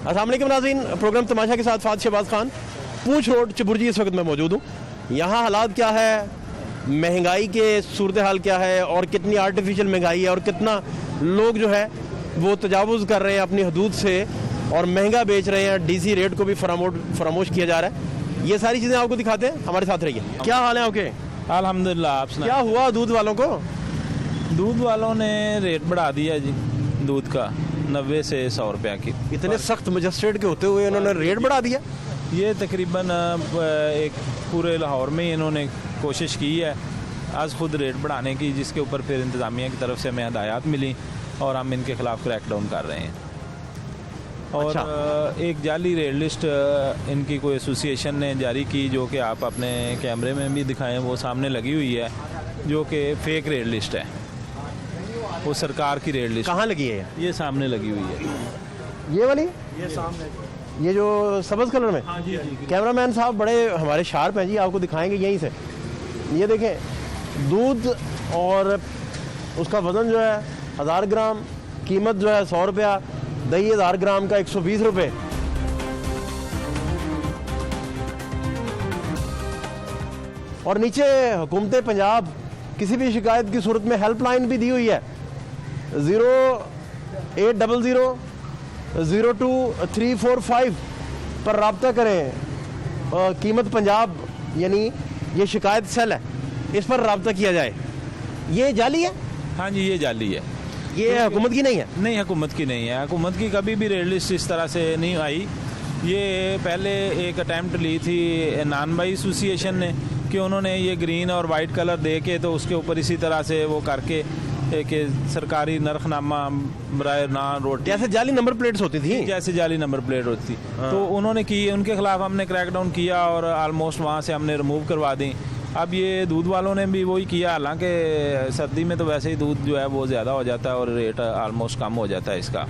अस्सलाम वालेकुम नाज़रीन, प्रोग्राम तमाशा के साथ फात शहबाज खान, पूंछ रोड चबुर्जी इस वक्त मैं मौजूद हूँ। यहाँ हालात क्या है, महंगाई के सूरत हाल क्या है और कितनी आर्टिफिशियल महंगाई है और कितना लोग जो है वो तजावुज़ कर रहे हैं अपनी हदूद से और महंगा बेच रहे हैं, डीसी रेट को भी फरामोश किया जा रहा है। ये सारी चीज़ें आपको दिखाते हैं, हमारे साथ रहिए। क्या हाल है आपके? अल्हम्दुलिल्लाह। आप सुनाइए। क्या हुआ दूध वालों को? दूध वालों ने रेट बढ़ा दिया जी, दूध का 90 से 100 रुपया की। इतने सख्त मजिस्ट्रेट के होते हुए इन्होंने रेट बढ़ा दिया? ये तकरीबन एक पूरे लाहौर में ही इन्होंने कोशिश की है आज खुद रेट बढ़ाने की, जिसके ऊपर फिर इंतज़ामिया की तरफ से हमें हदायत मिली और हम इनके ख़िलाफ़ क्रैकडाउन कर रहे हैं। और अच्छा। एक जाली रेट लिस्ट इनकी कोई एसोसिएशन ने जारी की, जो कि आप अपने कैमरे में भी दिखाएं, वो सामने लगी हुई है, जो कि फेक रेट लिस्ट है। वो सरकार की रेट लिस्ट कहाँ लगी है? ये सामने लगी हुई है, ये वाली? ये सामने। ये जो सब्ज़ कलर में? हाँ जी, जी। कैमरामैन साहब बड़े हमारे शार्प हैं जी, आपको दिखाएंगे यहीं से। ये देखें, दूध और उसका वज़न जो है 1000 ग्राम, कीमत जो है 100 रुपया, दही 1000 ग्राम का 120 रुपये। और नीचे हुकूमत पंजाब किसी भी शिकायत की सूरत में हेल्पलाइन भी दी हुई है, 0800-02-345 पर रब्ता करें। कीमत पंजाब यानी ये शिकायत सेल है, इस पर रब्ता किया जाए। ये जाली है? हाँ जी, ये जाली है। ये हुकूमत की नहीं है? नहीं, हुकूमत की नहीं है। हुकूमत की कभी भी रेट लिस्ट इस तरह से नहीं आई। ये पहले एक अटैम्प्ट ली थी नानबाई एसोसिएशन ने कि उन्होंने ये ग्रीन और वाइट कलर दे के तो उसके ऊपर इसी तरह से वो करके कि सरकारी नरखनामा बराए ना रोटी, जैसे जाली नंबर प्लेट्स होती थी, जैसे जाली नंबर प्लेट होती थी। तो उन्होंने की, उनके खिलाफ हमने क्रैकडाउन किया और आलमोस्ट वहाँ से हमने रिमूव करवा दी। अब ये दूध वालों ने भी वही किया, हालांकि सर्दी में तो वैसे ही दूध जो है वो ज़्यादा हो जाता है और रेट आलमोस्ट कम हो जाता है इसका,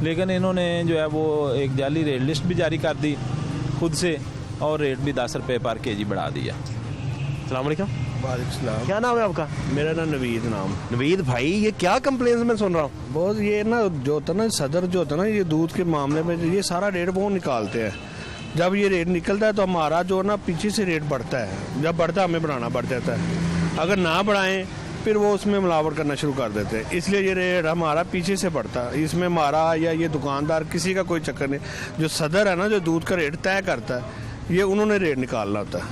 लेकिन इन्होंने जो है वो एक जाली रेट लिस्ट भी जारी कर दी खुद से और रेट भी 10 रुपये पर केजी बढ़ा दिया। अस्सलाम वालेकुम। वालेकुम। क्या नाम है आपका? मेरा नाम नवीद नाम। नवीद भाई, ये क्या कंप्लेंट्स मैं सुन रहा हूँ? बहुत ये ना जो होता है ना सदर जो होता है ना, ये दूध के मामले में ये सारा रेट वो निकालते हैं। जब ये रेट निकलता है तो हमारा जो ना पीछे से रेट बढ़ता है, जब बढ़ता है हमें बढ़ाना पड़ जाता है। अगर ना बढ़ाएं फिर वो उसमें मिलावट करना शुरू कर देते हैं, इसलिए ये रेट हमारा पीछे से बढ़ता है। इसमें हमारा या ये दुकानदार किसी का कोई चक्कर नहीं। जो सदर है ना, जो दूध का रेट तय करता है, ये उन्होंने रेट निकालना होता है।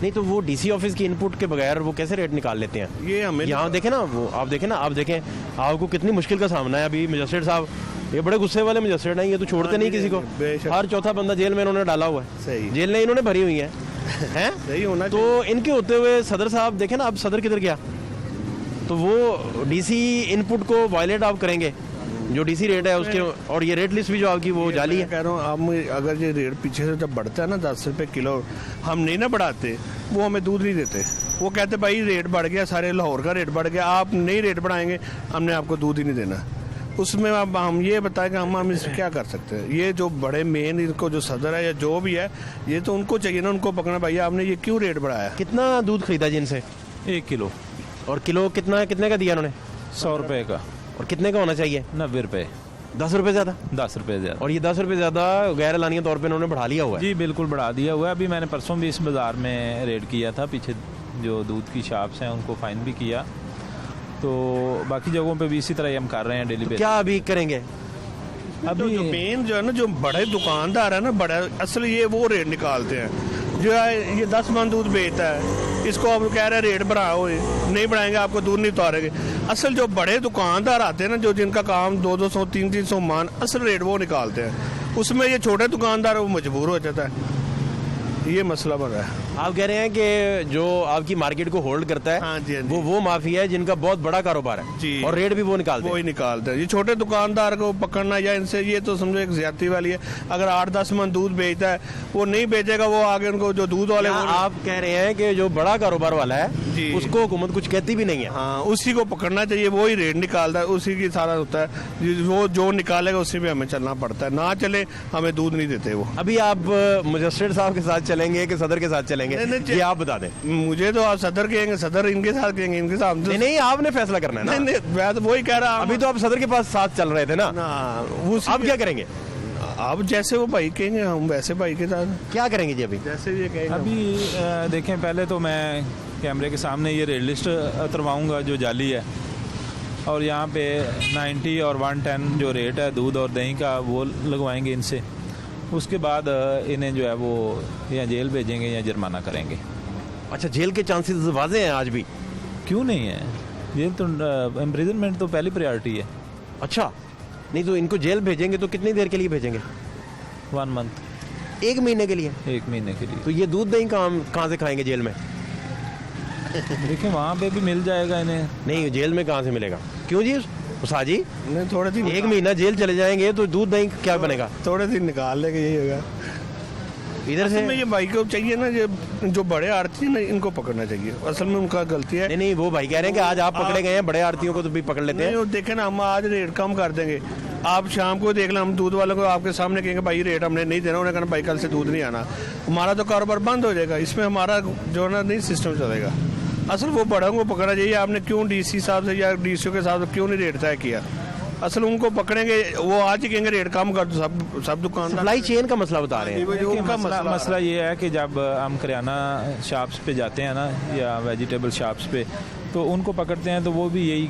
नहीं तो वो डीसी ऑफिस की इनपुट के बगैर वो कैसे रेट निकाल लेते हैं? ये हमें यहाँ देखें ना, वो आप देखें आपको कितनी मुश्किल का सामना है। अभी मजिस्ट्रेट साहब ये बड़े गुस्से वाले मजिस्ट्रेट हैं, ये तो छोड़ते नहीं किसी को। हर चौथा बंदा जेल में इन्होंने डाला हुआ है। सही। जेल में इन्होंने भरी हुई है हैं? सही होना तो इनके होते हुए सदर साहब देखें ना, अब सदर किधर गया? तो वो डीसी इनपुट को वायलेट आप करेंगे, जो डीसी रेट है उसके, और ये रेट लिस्ट भी जो आपकी वो जाली है। कह रहा हूँ, हम अगर ये रेट पीछे से जब बढ़ता है ना 10 रुपये किलो, हम नहीं ना बढ़ाते, वो हमें दूध नहीं देते। वो कहते भाई रेट बढ़ गया, सारे लाहौर का रेट बढ़ गया, आप नहीं रेट बढ़ाएंगे, हमने आपको दूध ही नहीं देना। उसमें अब हम ये बताएं कि हम इसमें क्या कर सकते हैं। ये जो बड़े मेन इनको जो सदर है या जो भी है, ये तो उनको चाहिए ना, उनको पकड़ना भाई आपने ये क्यों रेट बढ़ाया। कितना दूध खरीदा जिनसे? 1 किलो। और किलो कितने का दिया उन्होंने? 100 रुपये का। और कितने का होना चाहिए? 90 रुपये। 10 रुपये ज़्यादा? 10 रुपये ज़्यादा। और ये 10 रुपये ज़्यादा गैर एलानिया तौर पे इन्होंने बढ़ा लिया हुआ है। जी बिल्कुल बढ़ा दिया हुआ है। अभी मैंने परसों भी इस बाज़ार में रेड किया था, पीछे जो दूध की शॉप्स हैं उनको फ़ाइन भी किया। तो बाकी जगहों पे भी इसी तरह हम कर रहे हैं डेली बेसिस। क्या अभी करेंगे? अभी जो मेन जो है ना, जो बड़े दुकानदार है ना, बड़े असल ये वो रेट निकालते हैं। जो है ये 10 मन दूध बेचता है, इसको अब कह रहे हैं रेट बढ़ाओ, नहीं बढ़ाएंगे आपको दूध नहीं उतारेंगे। असल जो बड़े दुकानदार आते हैं ना, जो जिनका काम 200-200, 300-300 मान, असल रेट वो निकालते हैं। उसमें ये छोटे दुकानदार वो मजबूर हो जाता है। ये मसला बन रहा है। आप कह रहे हैं कि जो आपकी मार्केट को होल्ड करता है, हाँ जी, हाँ जी। वो माफिया है जिनका बहुत बड़ा कारोबार है जी। और रेट भी वो निकालते हैं। वो ही निकालते हैं। ये छोटे दुकानदार को पकड़ना या इनसे, ये तो समझो एक ज्यादती वाली है। अगर 8-10 मन दूध बेचता है, वो नहीं बेचेगा, वो आगे उनको जो दूध वाले आप कह रहे हैं कि जो बड़ा कारोबार वाला है जी, उसको हुकूमत कुछ कहती भी नहीं है? हाँ, उसी को पकड़ना चाहिए, वो ही रेट निकालता है, उसी की सारा होता है। वो जो निकालेगा उसी पे हमें चलना पड़ता है, ना चले हमें दूध नहीं देते वो। अभी आप मजिस्ट्रेट साहब के साथ चलेंगे कि सदर के साथ चलेंगे? ये आप बता दें। मुझे तो आप सदर कहेंगे, सदर इनके साथ कहेंगे, इनके साथ नहीं, आपने फैसला करना है ना। मैं तो वही कह रहा हूँ। अभी तो आप सदर के पास साथ चल रहे थे ना, अब क्या करेंगे? अब जैसे वो भाई कहेंगे हम वैसे भाई के साथ क्या करेंगे जी अभी? जैसे ये कहेंगे अभी देखें, पहले तो मैं कैमरे के सामने ये रेट लिस्ट उतरवाऊँगा जो जाली है, और यहाँ पे 90 और 110 जो रेट है दूध और दही का वो लगवाएंगे इनसे। उसके बाद इन्हें जो है वो या जेल भेजेंगे या जुर्माना करेंगे। अच्छा, जेल के चांसेस वाजे हैं आज भी? क्यों नहीं है, जेल तो इम्प्रिजनमेंट तो पहली प्रायोरिटी है। अच्छा, नहीं तो इनको जेल भेजेंगे तो कितनी देर के लिए भेजेंगे? 1 मंथ, 1 महीने के लिए? 1 महीने के लिए। तो ये दूध दही कहाँ से खाएंगे जेल में? देखिए वहाँ पे भी मिल जाएगा इन्हें। नहीं, जेल में कहाँ से मिलेगा? क्यों जी उस्ताद जी? नहीं, थोड़े दिन 1 महीना जेल चले जाएंगे तो दूध दही क्या बनेगा? थोड़े दिन निकाल लेंगे, यही होगा। इधर असल से में ये भाई को चाहिए ना, जो बड़े आड़ती है ना इनको पकड़ना चाहिए। असल में उनका गलती है। नहीं, वो भाई कह रहे हैं कि आज आप पकड़े गए हैं, बड़े आड़तियों को तो भी पकड़ लेते नहीं, हैं। वो देखे ना, हम आज रेट कम कर देंगे, आप शाम को देख लें, हम दूध वालों को आपके सामने कहेंगे भाई रेट हमने नहीं देना, उन्होंने कहना भाई कल से दूध नहीं आना, हमारा तो कारोबार बंद हो जाएगा। इसमें हमारा जो ना नहीं सिस्टम चलेगा। असल वो बड़ों को पकड़ना चाहिए। आपने क्यों डीसी साहब से या डीसीओ के साथ क्यों नहीं रेट तय किया? असल उनको पकड़ेंगे, वो आज ही कहेंगे रेट कम कर दो, सब दुकानदार। सप्लाई चेन का मसला बता रहे हैं। देखिए, उनका उनका मसला ये है कि जब हम किराना शॉप्स पे जाते हैं ना या वेजिटेबल शॉप्स पे, तो उनको पकड़ते हैं तो वो भी यही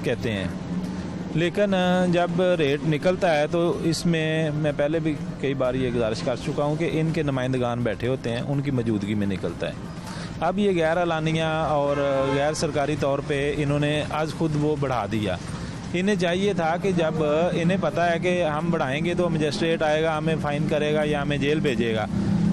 कहते हैं। लेकिन जब रेट निकलता है तो इसमें मैं पहले भी कई बार ये गुजारिश कर चुका हूँ कि इनके नुमाइंदगान बैठे होते हैं, उनकी मौजूदगी में निकलता है। अब ये गैर एलानिया और गैर सरकारी तौर पे इन्होंने आज खुद वो बढ़ा दिया। इन्हें चाहिए था कि जब इन्हें पता है कि हम बढ़ाएंगे तो मजिस्ट्रेट आएगा, हमें फ़ाइन करेगा या हमें जेल भेजेगा,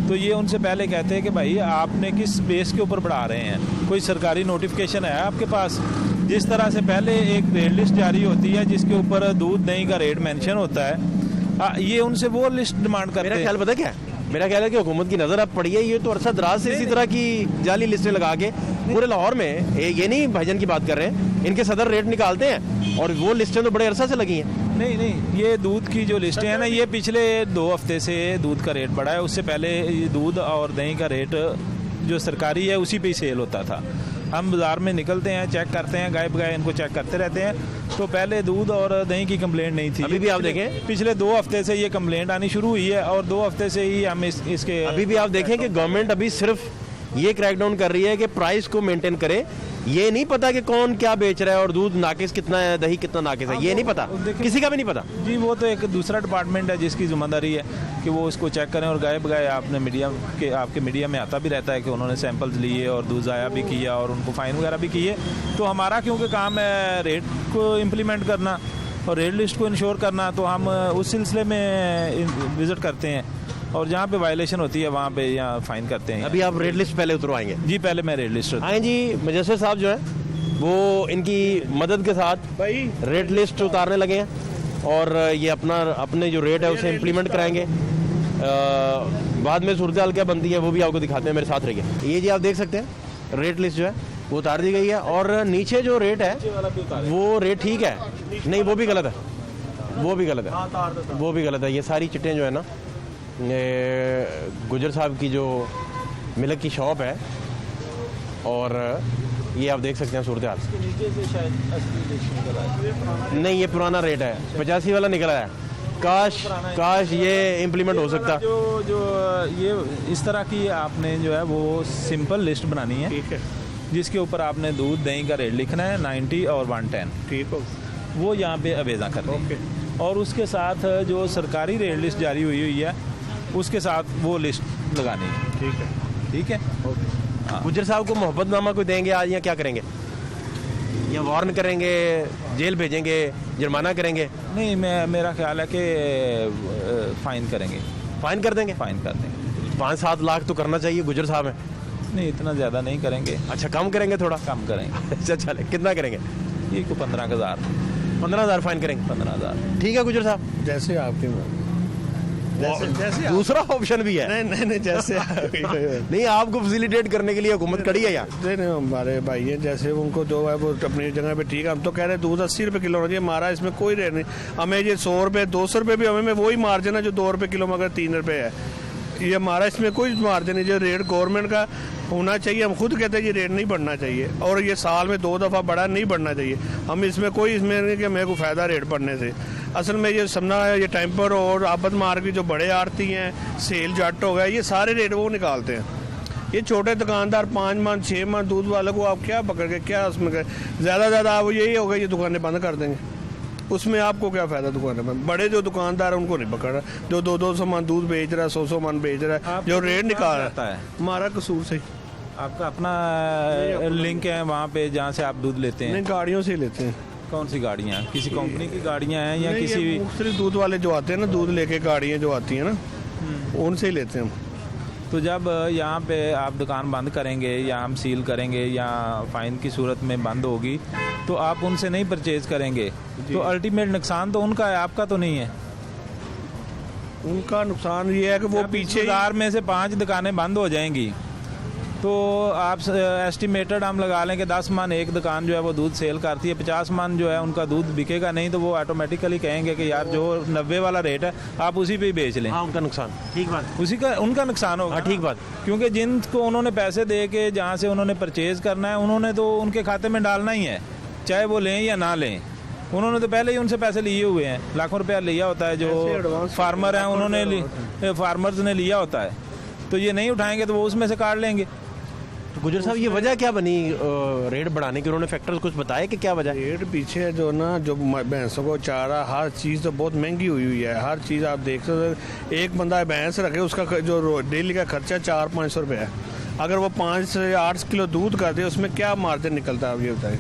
तो ये उनसे पहले कहते हैं कि भाई आपने किस बेस के ऊपर बढ़ा रहे हैं, कोई सरकारी नोटिफिकेशन है आपके पास? जिस तरह से पहले एक रेट लिस्ट जारी होती है जिसके ऊपर दूध दही का रेट मेंशन होता है, ये उनसे वो लिस्ट डिमांड करते हैं। मेरा ख्याल पता क्या है? मेरा ख्याल है कि हुकूमत की नज़र अब पड़ी है। ये तो अरसा दराज से इसी तरह की जाली लिस्टें लगा के पूरे लाहौर में, ये नहीं भाईजान की बात कर रहे हैं, इनके सदर रेट निकालते हैं और वो लिस्टें तो बड़े अरसा से लगी हैं। नहीं, ये दूध की जो लिस्टें हैं ना, ये पिछले 2 हफ्ते से दूध का रेट बढ़ा है। उससे पहले ये दूध और दही का रेट जो सरकारी है उसी पे ही सेल होता था। हम बाज़ार में निकलते हैं, चेक करते हैं, गाय बगाए इनको चेक करते रहते हैं। तो पहले दूध और दही की कंप्लेंट नहीं थी। अभी भी आप देखें, पिछले 2 हफ्ते से ये कंप्लेंट आनी शुरू हुई है और 2 हफ्ते से ही हम इसके अभी भी आप देखें कि गवर्नमेंट अभी सिर्फ ये क्रैकडाउन कर रही है कि प्राइस को मेंटेन करे। ये नहीं पता कि कौन क्या बेच रहा है और दूध नाकिस कितना है, दही कितना नाकिस है, ये नहीं पता, किसी का भी नहीं पता जी। वो तो एक दूसरा डिपार्टमेंट है जिसकी जिम्मेदारी है कि वो इसको चेक करें। और गाय बगाए आपने आपके मीडिया में आता भी रहता है कि उन्होंने सैंपल्स लिए और दूध ज़ाया भी किया और उनको फ़ाइन वगैरह भी किए। तो हमारा क्योंकि काम है रेट को इम्प्लीमेंट करना और रेट लिस्ट को इंश्योर करना, तो हम उस सिलसिले में विज़िट करते हैं और जहाँ पे वायलेशन होती है वहाँ पे यहाँ फाइन करते हैं। अभी आप रेट लिस्ट पहले उतरवाएंगे? जी, पहले मैं रेट लिस्ट आए जी। मजिस्ट्रेट साहब जो है वो इनकी मदद के साथ भाई रेट लिस्ट उतारने लगे हैं और ये अपने जो रेट है उसे इम्प्लीमेंट कराएंगे। बाद में सूरत हाल क्या बनती है वो भी आपको दिखाते हैं, मेरे साथ रहिए। ये जी आप देख सकते हैं रेट लिस्ट जो है वो उतार दी गई है और नीचे जो रेट है वो रेट ठीक है, नहीं वो भी गलत है, वो भी गलत है, वो भी गलत है। ये सारी चिट्टें जो है ना, गुजर साहब की जो मिल्क की शॉप है और ये आप देख सकते हैं सूरत हाल। नहीं, ये पुराना रेट है, 85 वाला निकला है। काश ये इम्प्लीमेंट हो सकता। जो ये इस तरह की आपने जो है वो सिंपल लिस्ट बनानी है, ठीक है, जिसके ऊपर आपने दूध दही का रेट लिखना है 90 और 110, ठीक हो, वो यहाँ पे अवेजा करनी है। और उसके साथ जो सरकारी रेट लिस्ट जारी हुई है उसके साथ वो लिस्ट लगानी है। ठीक है, ठीक है। गुजर साहब को मोहब्बतनामा कोई देंगे आज या क्या करेंगे? या वार्न करेंगे, जेल भेजेंगे, जुर्माना करेंगे? नहीं, मेरा ख्याल है कि फाइन करेंगे। फाइन कर देंगे? फाइन कर देंगे। 5-7 लाख तो करना चाहिए गुजर साहब है। नहीं, इतना ज़्यादा नहीं करेंगे। अच्छा, कम करेंगे, थोड़ा कम करेंगे। अच्छा चले, कितना करेंगे? ये को 15,000 15,000 फाइन करेंगे। 15,000 ठीक है गुजर साहब, जैसे आपकी जैसे दूसरा ऑप्शन भी है। नहीं जैसे नहीं, आपको फैसिलिटेट करने के लिए हुकूमत खड़ी है यहाँ। नहीं, हमारे भाई हैं जैसे उनको जो है वो अपनी जगह पे ठीक है। हम तो कह रहे हैं दूध 80 रुपये किलो होना चाहिए हमारा, इसमें कोई रेट नहीं। हमें ये 100 रुपये 200 रुपये भी हमें वही मार्जिन है जो 2 रुपये किलो में अगर 3 रुपये है, ये हमारा इसमें कोई मार्जिन नहीं। जो रेट गवर्नमेंट का होना चाहिए, हम खुद कहते हैं ये रेट नहीं बढ़ना चाहिए और ये साल में 2 दफ़ा बढ़ा, नहीं बढ़ना चाहिए। हम इसमें कोई इसमें नहीं कि मेरे को फ़ायदा रेट बढ़ने से। असल में ये समना ये टेम्पर और आबद मार्ग जो बड़े आड़ती हैं, सेल जट हो गया, ये सारे रेट वो निकालते हैं। ये छोटे दुकानदार 5 मन 6 मन दूध वालों को आप क्या पकड़ के क्या उसमें ज़्यादा आप यही होगा ये दुकानें बंद कर देंगे, उसमें आपको क्या फ़ायदा दुकानें बंद। बड़े जो दुकानदार हैं उनको नहीं पकड़ रहा, जो 200 मन दूध बेच रहा है, 100 मन बेच रहा है, जो रेट निकाल रहा है हमारा कसूर से। आपका अपना लिंक है वहाँ पे जहाँ से आप दूध लेते हैं? नहीं, गाड़ियों से ही लेते हैं। कौन सी गाड़ियाँ? किसी कंपनी की गाड़ियाँ हैं या किसी भी मुख्तलिफ दूध वाले जो आते हैं ना, दूध लेके गाड़ियाँ जो आती हैं ना, उनसे ही लेते हैं हम। तो जब यहाँ पे आप दुकान बंद करेंगे या हम सील करेंगे या फाइन की सूरत में बंद होगी तो आप उनसे नहीं परचेज करेंगे, तो अल्टीमेट नुकसान तो उनका है, आपका तो नहीं है। उनका नुकसान ये है कि वो पीछे 1000 में से 5 दुकानें बंद हो जाएंगी तो आप एस्टिमेटेड हम लगा लें कि 10 मन एक दुकान जो है वो दूध सेल करती है, 50 मन जो है उनका दूध बिकेगा नहीं, तो वो ऑटोमेटिकली कहेंगे कि यार जो 90 वाला रेट है आप उसी पे ही बेच लें। हाँ, उनका नुकसान, ठीक बात, उसी का उनका नुकसान होगा। हाँ, ठीक बात, क्योंकि जिनको उन्होंने पैसे दे के जहाँ से उन्होंने परचेज करना है उन्होंने तो उनके खाते में डालना ही है, चाहे वो लें या ना लें। उन्होंने तो पहले ही उनसे पैसे लिए हुए हैं, लाखों रुपया लिया होता है, जो फार्मर हैं उन्होंने फार्मर्स ने लिया होता है, तो ये नहीं उठाएंगे तो वो उसमें से काट लेंगे। तो गुजर साहब ये वजह क्या बनी रेट बढ़ाने की? उन्होंने फैक्टर्स कुछ बताया कि क्या वजह? रेट पीछे जो ना, जो भैंसों को चारा हर चीज़ तो बहुत महंगी हुई है, हर चीज़ आप देख सकते। एक बंदा भैंस रखे उसका जो डेली का खर्चा 400-500 रुपये है, अगर वो 5 से 8 किलो दूध कर दे उसमें क्या मार्जिन निकलता है आप ये बताएं।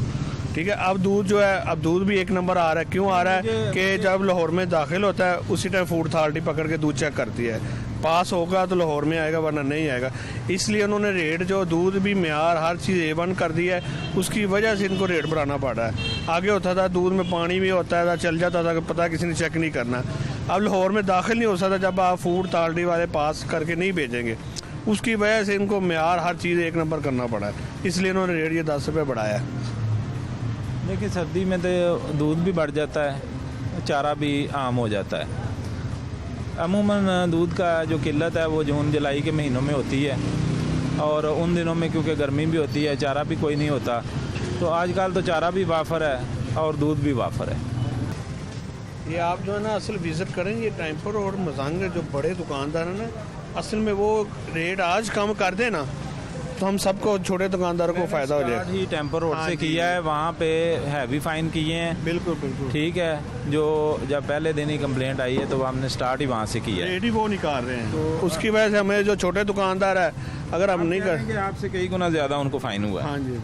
ठीक है, अब दूध जो है, अब दूध भी एक नंबर आ रहा है। क्यों आ रहा है कि जब लाहौर में दाखिल होता है उसी टाइम फूड अथॉरिटी पकड़ के दूध चेक करती है, पास होगा तो लाहौर में आएगा वरना नहीं आएगा। इसलिए उन्होंने रेट जो दूध भी म्यार हर चीज़ A1 कर दी है, उसकी वजह से इनको रेट बढ़ाना पड़ा है। आगे होता था दूध में पानी भी होता था, चल जाता था, पता किसी ने चेक नहीं करना। अब लाहौर में दाखिल नहीं हो सकता जब आप फूड अथॉरिटी वाले पास करके नहीं भेजेंगे, उसकी वजह से इनको म्यार हर चीज़ एक नंबर करना पड़ा है, इसलिए इन्होंने रेट ये 10 रुपये बढ़ाया है। देखिए सर्दी में तो दूध भी बढ़ जाता है, चारा भी आम हो जाता है। अमूमन दूध का जो किल्लत है वो जून जुलाई के महीनों में होती है, और उन दिनों में क्योंकि गर्मी भी होती है, चारा भी कोई नहीं होता, तो आजकल तो चारा भी वाफर है और दूध भी वाफर है। ये आप जो है ना असल विज़िट करें, ये टेम्पर और मजांग जो बड़े दुकानदार हैं ना, असल में वो रेट आज कम कर दें ना तो हम सबको छोटे दुकानदारों को फ़ायदा हो जाएगा। ही टेम्पर रोड से किया है, वहाँ पे हैवी फाइन किए हैं। बिल्कुल बिल्कुल ठीक है, जो जब पहले दिन ही कंप्लेंट आई है तो हमने स्टार्ट ही वहाँ से किया है। रेट ही वो निकाल रहे हैं, तो उसकी वजह से हमें जो छोटे दुकानदार है, अगर हम नहीं कर, आपसे कई गुना ज़्यादा उनको फाइन हुआ है। हाँ जी,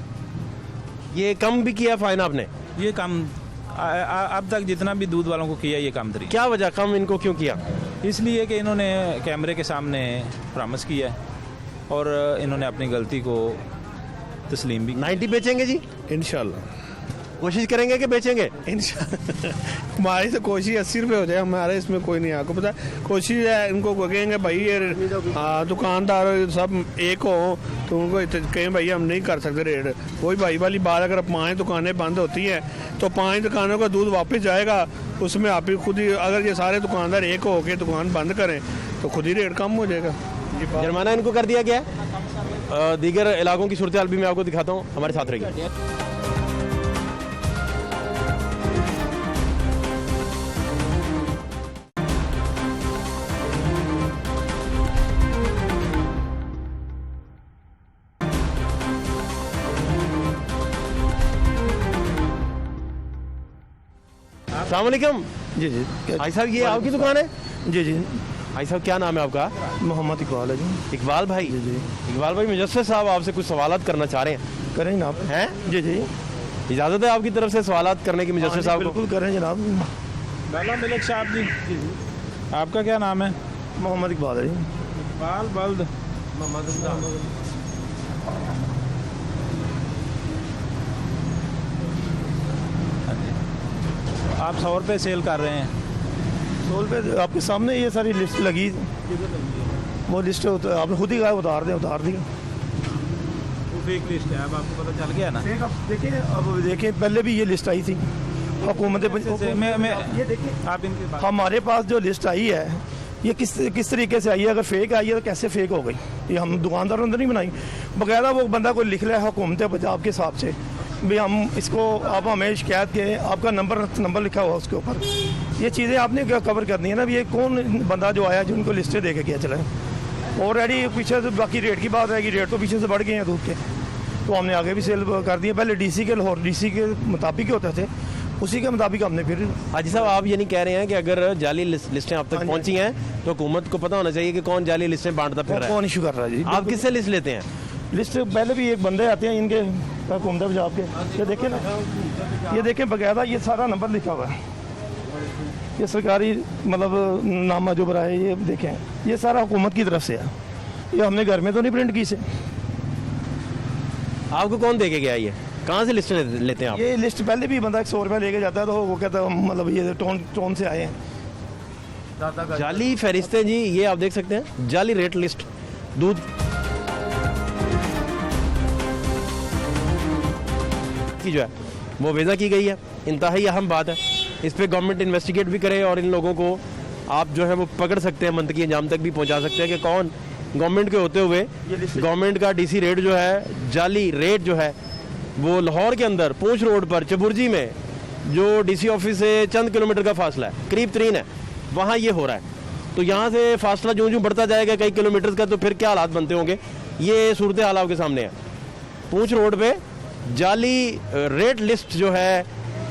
ये कम भी किया फाइन आपने? ये कम अब तक जितना भी दूध वालों को किया ये कम तरीका। क्या वजह, कम इनको क्यों किया? इसलिए कि इन्होंने कैमरे के सामने प्रॉमिस किया है और इन्होंने अपनी गलती को तस्लीम भी। 90 बेचेंगे जी? इंशाल्लाह कोशिश करेंगे कि बेचेंगे? इंशाल्लाह हमारी तो कोशिश 80 रुपये हो जाए, हमारे इसमें कोई नहीं। आपको पता कोशिश है, इनको कहेंगे भाई ये दुकानदार सब एक हो तो उनको कहें भाई हम नहीं कर सकते रेट। वही भाई वाली बात, अगर 5 दुकानें बंद होती हैं तो 5 दुकानों का दूध वापस जाएगा, उसमें आप ही खुद ही, अगर ये सारे दुकानदार एक हो के दुकान बंद करें तो खुद ही रेट कम हो जाएगा। जुर्माना इनको कर दिया गया है। दीगर इलाकों की सूरत हाल भी मैं आपको दिखाता हूँ, हमारे साथ रहिए। अस्सलाम वालेकुम। जी जी भाई साहब ये आपकी दुकान है? जी जी भाई साहब क्या नाम है आपका? मोहम्मद इकबाल है जी। इकबाल भाई? जी जी इकबाल भाई, मुजस्सिर साहब आपसे कुछ सवालात करना चाह रहे हैं, करें जनाब। हैं? जी जी इजाज़त है आपकी तरफ से सवालात करने की मुजस्सिर साहब को? बिल्कुल करें जनाब। लाला मलिक साहब जी, आपका क्या नाम है? मोहम्मद इकबाल है जी। इकबाल बल्द आप 100 रुपये सेल कर रहे हैं। 100 रुपये आपके सामने ये सारी लिस्ट लगी, वो लिस्ट आपने खुद ही कहा उतार दिया। वो फेक लिस्ट है, अब आपको पता चल गया ना। देखिए पहले भी ये लिस्ट आई थी हुकूमत मैं ये देखिए आप इनके बात हमारे पास जो लिस्ट आई है ये किस तरीके से आई है। अगर फेक आई है तो कैसे फेक हो गई? ये हम दुकानदारों ने नहीं बनाई, बाकायदा वो बंदा कोई लिख रहा है हुकूमत पंजाब के हिसाब से भी हम इसको आप हमें शिकायत के आपका नंबर लिखा हुआ उसके ऊपर, ये चीज़ें आपने क्या कवर करनी है ना। भी ये कौन बंदा जो आया जो उनको लिस्टें दे के क्या चला है। ऑलरेडी पीछे से बाकी रेट की बात रहेगी, रेट तो पीछे से बढ़ गए हैं दूध के, तो हमने आगे भी सेल कर दिए। पहले डीसी के लाहौर डीसी के मुताबिक ही होते थे, उसी के मुताबिक हमने फिर। हाजी साहब, आप ये नहीं कह रहे हैं कि अगर जाली लिस्टें आप तक पहुंची हैं तो हुकूमत को पता होना चाहिए कि कौन जाली लिस्टें बांटता फिर रहा है? कौन इशू कर रहा है जी? आप किससे लिस्ट लेते हैं? लिस्ट पहले भी एक बंदे आते हैं इनके हुकूमत पंजाब के, ये देखें ना, ये देखें बकायदा ये सारा नंबर लिखा हुआ है, ये सरकारी मतलब नामा जो बरा है, ये देखें ये सारा हुकूमत की तरफ से है, ये हमने घर में तो नहीं प्रिंट की से। आपको कौन दे के गया? ये कहाँ से लिस्ट लेते हैं आप? ये लिस्ट पहले भी बंदा 100 रुपया लेके जाता है, तो वो कहता है मतलब ये टोन से आए हैं। जाली फहरिस्तें जी, ये आप देख सकते हैं, जाली रेट लिस्ट दूध की जो है वो वेजा की गई है। इंतहाई अहम बात है, इस पे गवर्नमेंट इन्वेस्टिगेट भी करे और इन लोगों को आप जो है वो पकड़ सकते हैं, मंतकी अंजाम तक भी पहुंचा सकते हैं कि कौन गवर्नमेंट के होते हुए गवर्नमेंट का डीसी रेट जो है, जाली रेट जो है वो लाहौर के अंदर पूंछ रोड पर चबुर्जी में जो डीसी ऑफिस से चंद किलोमीटर का फासला है, करीब तरीन है, वहाँ ये हो रहा है। तो यहाँ से फासला जो बढ़ता जाएगा कई किलोमीटर का, तो फिर क्या हालात बनते होंगे, ये सूरत हाल आपके सामने है। पूंछ रोड पे जाली रेट लिस्ट जो है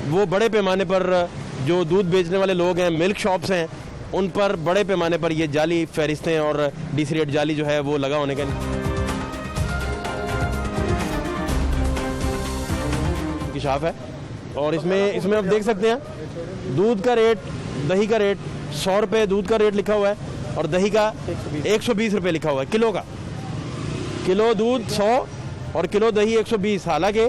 वो बड़े पैमाने पर जो दूध बेचने वाले लोग हैं, मिल्क शॉप्स हैं, उन पर बड़े पैमाने पर ये जाली फहरिस्तें और डीसी रेट जाली जो है वो लगा होने का इंकशाफ है। और इसमें आप देख सकते हैं दूध का रेट, दही का रेट 100 रुपये दूध का रेट लिखा हुआ है और दही का 120 रुपये लिखा हुआ है किलो का। किलो दूध 100 और किलो दही 120, हालांकि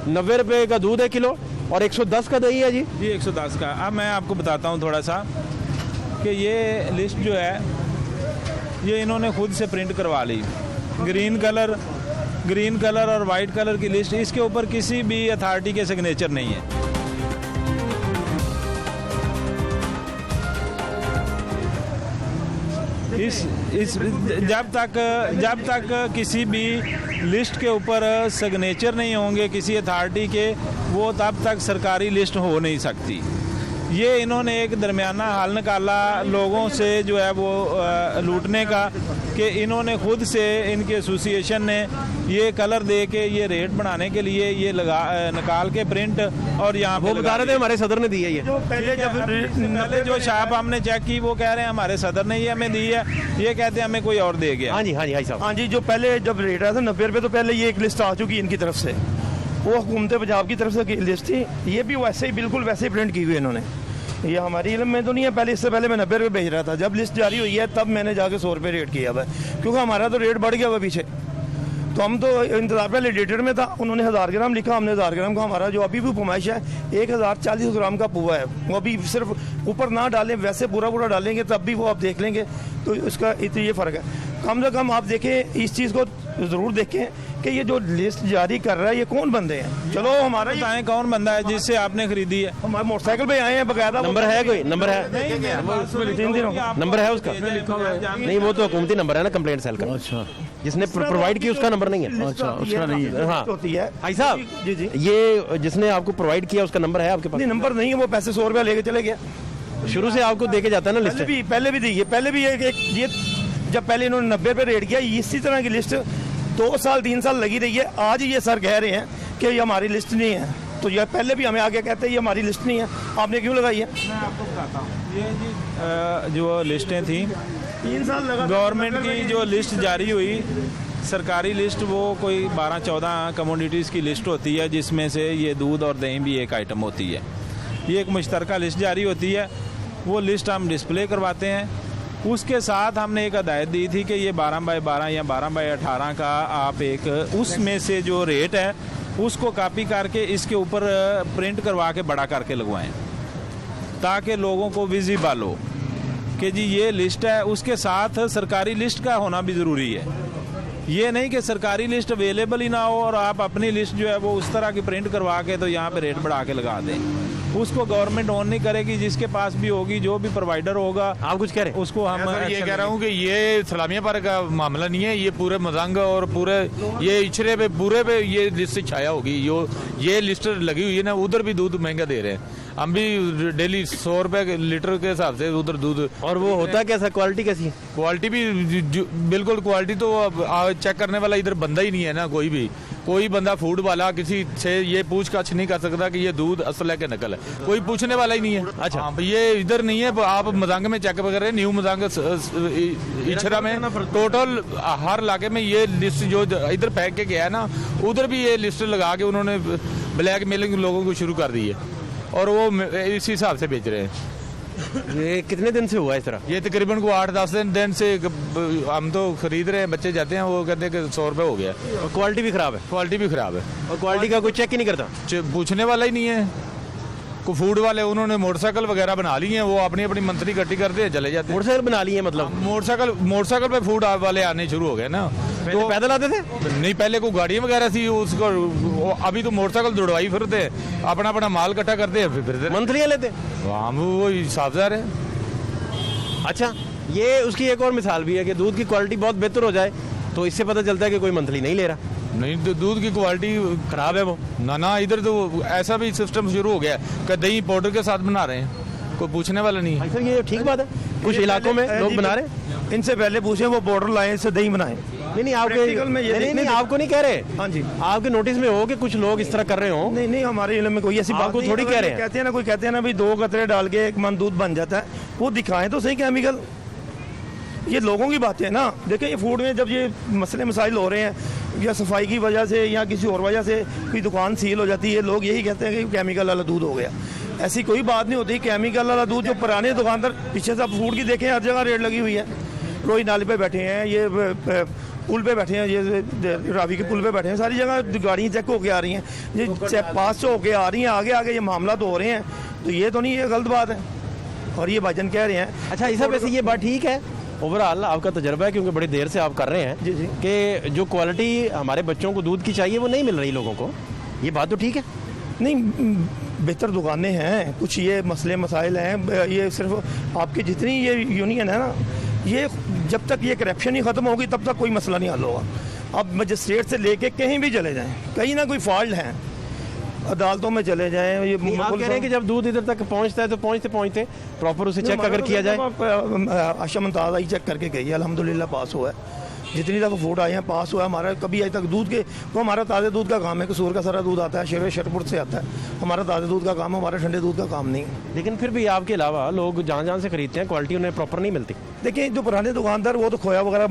90 रुपये का दूध है किलो और 110 का दही है जी। 110 का। अब मैं आपको बताता हूँ थोड़ा सा कि ये लिस्ट जो है ये इन्होंने खुद से प्रिंट करवा ली, ग्रीन कलर और वाइट कलर की लिस्ट, इसके ऊपर किसी भी अथॉरिटी के सिग्नेचर नहीं है। जब तक किसी भी लिस्ट के ऊपर सिग्नेचर नहीं होंगे किसी अथॉरिटी के, वो तब तक सरकारी लिस्ट हो नहीं सकती। ये इन्होंने एक दरमियाना हाल निकाला लोगों से जो है वो लूटने का, कि इन्होंने खुद से इनके एसोसिएशन ने ये कलर दे के ये रेट बढ़ाने के लिए ये निकाल के प्रिंट और यहाँ वो बता रहे थे हमारे सदर ने दी है। ये जो पहले जो शॉप हमने चेक की वो कह रहे हैं हमारे सदर ने ये हमें दी है, ये कहते हैं हमें कोई और दे गया। हाँ जी साहब, हाँ जी, जो पहले जब रेट आया था 90 रुपये, तो पहले ये एक लिस्ट आ चुकी इनकी तरफ से, वो हुकूमत पंजाब की तरफ से लिस्ट थी, ये भी वैसे ही बिल्कुल वैसे ही प्रिंट की हुई इन्होंने। ये हमारी इल्म में तो नहीं है, पहले इससे पहले मैं 90 रुपये भेज रहा था, जब लिस्ट जारी हुई है तब मैंने जाके 100 रुपये रेट किया हुआ, क्योंकि हमारा तो रेट बढ़ गया हुआ पीछे। तो हम तो इंतजार पहले डेटेड में था, उन्होंने 1000 ग्राम लिखा, हमने 1000 ग्राम का, हमारा जो अभी भी फरमाइश है 1040 ग्राम का पुआ है, वो अभी सिर्फ ऊपर ना डालें, वैसे पूरा डालेंगे तब भी वो आप देख लेंगे, तो इसका ये फ़र्क है। कम से कम आप देखें, इस चीज़ को ज़रूर देखें कि ये जो लिस्ट जारी कर रहा है ये कौन बंदे हैं। चलो हमारा बताएं कौन बंदा है जिससे आपने खरीदी है? हमारे मोटरसाइकिल पे आए हैं, बकायदा नंबर है, कोई नंबर है, नंबर है उसका? नहीं, वो तो हुकूमती नंबर है ना कंप्लेंट सेल का। अच्छा, जिसने प्रोवाइड की उसका नंबर नहीं है। अच्छा, उसका नहीं है। हाँ होती है भाई साहब, जी ये जिसने आपको प्रोवाइड किया उसका नंबर है आपके पास? नहीं, नंबर नहीं है, वो पैसे 100 रुपया लेके चले गया। शुरू से आपको देके जाता है ना लिस्ट? पहले भी दी है, पहले भी ये जब पहले इन्होंने 90 रुपये रेट किया, इसी तरह की लिस्ट 2 साल 3 साल लगी रही है। आज ये सर कह रहे हैं कि ये हमारी लिस्ट नहीं है, तो ये पहले भी हमें आगे कहते हैं ये हमारी लिस्ट नहीं है, आपने क्यों लगाई है? मैं आपको बताता हूँ, ये जी जो लिस्टें थी 3 साल लगा, गवर्नमेंट की जो लिस्ट जारी हुई सरकारी लिस्ट, वो कोई 12-14 कमोडिटीज़ की लिस्ट होती है, जिसमें से ये दूध और दही भी एक आइटम होती है। ये एक मुश्तरका लिस्ट जारी होती है, वो लिस्ट हम डिस्प्ले करवाते हैं। उसके साथ हमने एक हदायत दी थी कि ये 12x12 या 12x18 का आप एक उसमें से जो रेट है उसको कॉपी करके इसके ऊपर प्रिंट करवा के बड़ा करके लगवाएं, ताकि लोगों को विजिबल हो कि जी ये लिस्ट है। उसके साथ सरकारी लिस्ट का होना भी ज़रूरी है। ये नहीं कि सरकारी लिस्ट अवेलेबल ही ना हो और आप अपनी लिस्ट जो है वो उस तरह की प्रिंट करवा के तो यहाँ पे रेट बढ़ा के लगा दें। उसको गवर्नमेंट ऑन नहीं करेगी, जिसके पास भी होगी, जो भी प्रोवाइडर होगा आप कुछ कह रहे हैं? उसको हम मैं ये action कह रहा हूँ लेंगे। कि ये सलामिया पर का मामला नहीं है, ये पूरे मजंग और पूरे ये इचरे पे पूरे पे ये लिस्ट छाया होगी। ये लिस्ट लगी हुई है ना, उधर भी दूध महंगा दे रहे हैं। हम भी डेली 100 रुपए लीटर के हिसाब से उधर दूध, और वो होता कैसा, क्वालिटी कैसी है? क्वालिटी भी बिल्कुल क्वालिटी तो अब चेक करने वाला इधर बंदा ही नहीं है ना। कोई बंदा फूड वाला किसी से ये पूछताछ नहीं कर सकता कि ये दूध असल है कि नकल है, कोई पूछने वाला ही नहीं है। अच्छा। हाँ, ये इधर नहीं है। आप मजांग में चेक कर रहे हैं, न्यू मजांग इछरा में टोटल हर इलाके में ये लिस्ट जो इधर फेंक के गया है ना, उधर भी ये लिस्ट लगा के उन्होंने ब्लैक मेलिंग लोगों को शुरू कर दी है और वो इसी हिसाब से बेच रहे हैं। ये कितने दिन से हुआ इस तरह? ये तकरीबन को 8-10 दिन से हम तो खरीद रहे हैं, बच्चे जाते हैं, वो कहते हैं कि 100 रुपये हो गया। और क्वालिटी भी खराब है? क्वालिटी भी खराब है और क्वालिटी का कोई चेक ही नहीं करता? पूछने वाला ही नहीं है। को फूड वाले उन्होंने मोटरसाइकिल वगैरह बना ली हैं, वो अपनी अपनी मंथली इकट्ठी करते हैं, चले जाते हैं। मोटरसाइकिल बना ली है मतलब? मोटरसाइकिल पे फूड वाले आने शुरू हो गए ना। तो पैदल आते थे? नहीं, पहले को गाड़ियाँ वगैरह थी उसको, अभी तो मोटरसाइकिल जुड़वाई फिरते हैं, अपना अपना माल इकट्ठा करते हैं, फिर मंथलियाँ लेते? हम वो हिसाबदार है। अच्छा, ये उसकी एक और मिसाल भी है कि दूध की क्वालिटी बहुत बेहतर हो जाए तो इससे पता चलता है कि कोई मंथली नहीं ले रहा। नहीं तो दूध की क्वालिटी खराब है वो? ना इधर तो ऐसा भी सिस्टम शुरू हो गया कि दही पाउडर के साथ बना रहे हैं, कोई पूछने वाला नहीं है। सर ये ठीक बात है, कुछ इलाकों में लोग बना रहे हैं। इनसे पहले पूछे वो बॉर्डर लाइन से दही बनाए। नहीं Practical में ये नहीं आपको नहीं कह रहे। हाँ जी, आपके नोटिस में हो कि कुछ लोग इस तरह कर रहे हो? नहीं हमारे इल्म में कोई ऐसी बात आपको नहीं। थोड़ी अगर कह रहे ये हैं। कहते हैं ना, कोई कहते हैं ना भाई 2 कतरे डाल के 1 मन दूध बन जाता है, वो दिखाएं तो सही केमिकल। ये लोगों की बातें है ना। देखिए ये फूड में जब ये मसले मसाइल हो रहे हैं या सफाई की वजह से या किसी और वजह से कोई दुकान सील हो जाती है, लोग यही कहते हैं कि केमिकल वाला दूध हो गया। ऐसी कोई बात नहीं होती। केमिकल वाला दूध जो पुराने दुकानदार, पीछे से आप फूड की देखें, हर जगह रेट लगी हुई है। रोई नाले पे बैठे हैं, ये पुल पे बैठे हैं, ये रावी के पुल पे बैठे हैं, सारी जगह गाड़ियाँ चेक होके आ रही हैं, ये पास से होके आ रही हैं, आगे आगे ये मामला तो हो रहे हैं। तो ये तो नहीं, ये गलत बात है और ये भाईजान कह रहे हैं। अच्छा इस वैसे ये बात ठीक है, ओवरऑल आपका तजर्बा है क्योंकि बड़ी देर से आप कर रहे हैं जी जी कि जो क्वालिटी हमारे बच्चों को दूध की चाहिए वो नहीं मिल रही लोगों को, ये बात तो ठीक है? नहीं, बेहतर दुकानें हैं, कुछ ये मसले मसाइल हैं। ये सिर्फ आपकी जितनी ये यूनियन है ना, ये जब तक ये करप्शन ही ख़त्म होगी तब तक कोई मसला नहीं हल होगा। अब मजिस्ट्रेट से लेके कहीं भी चले जाएं, कहीं ना कोई फॉल्ट है, अदालतों में चले जाएं। ये आप कह रहे हैं कि जब दूध इधर तक पहुंचता है तो पहुंचते प्रॉपर उसे चेक अगर किया जाए? आशा मुमताज़ आई चेक करके गई है, अल्हम्दुलिल्लाह पास हुआ है। जितनी दफ़ा फूड आए हैं पास हुआ है। हमारा कभी अभी तक दूध के वो हमारा ताज़े दूध का काम है। कसूर का सारा दूध आता है, शेरपुर से आता है। हमारा ताज़े दूध का काम है, हमारा ठंडे दूध का काम नहीं है। लेकिन फिर भी आपके अलावा लोग जहाँ से खरीदते हैं क्वालिटी उन्हें प्रॉपर नहीं मिलती। देखिए जो पुराने दुकानदार वो तो खोया वगैरह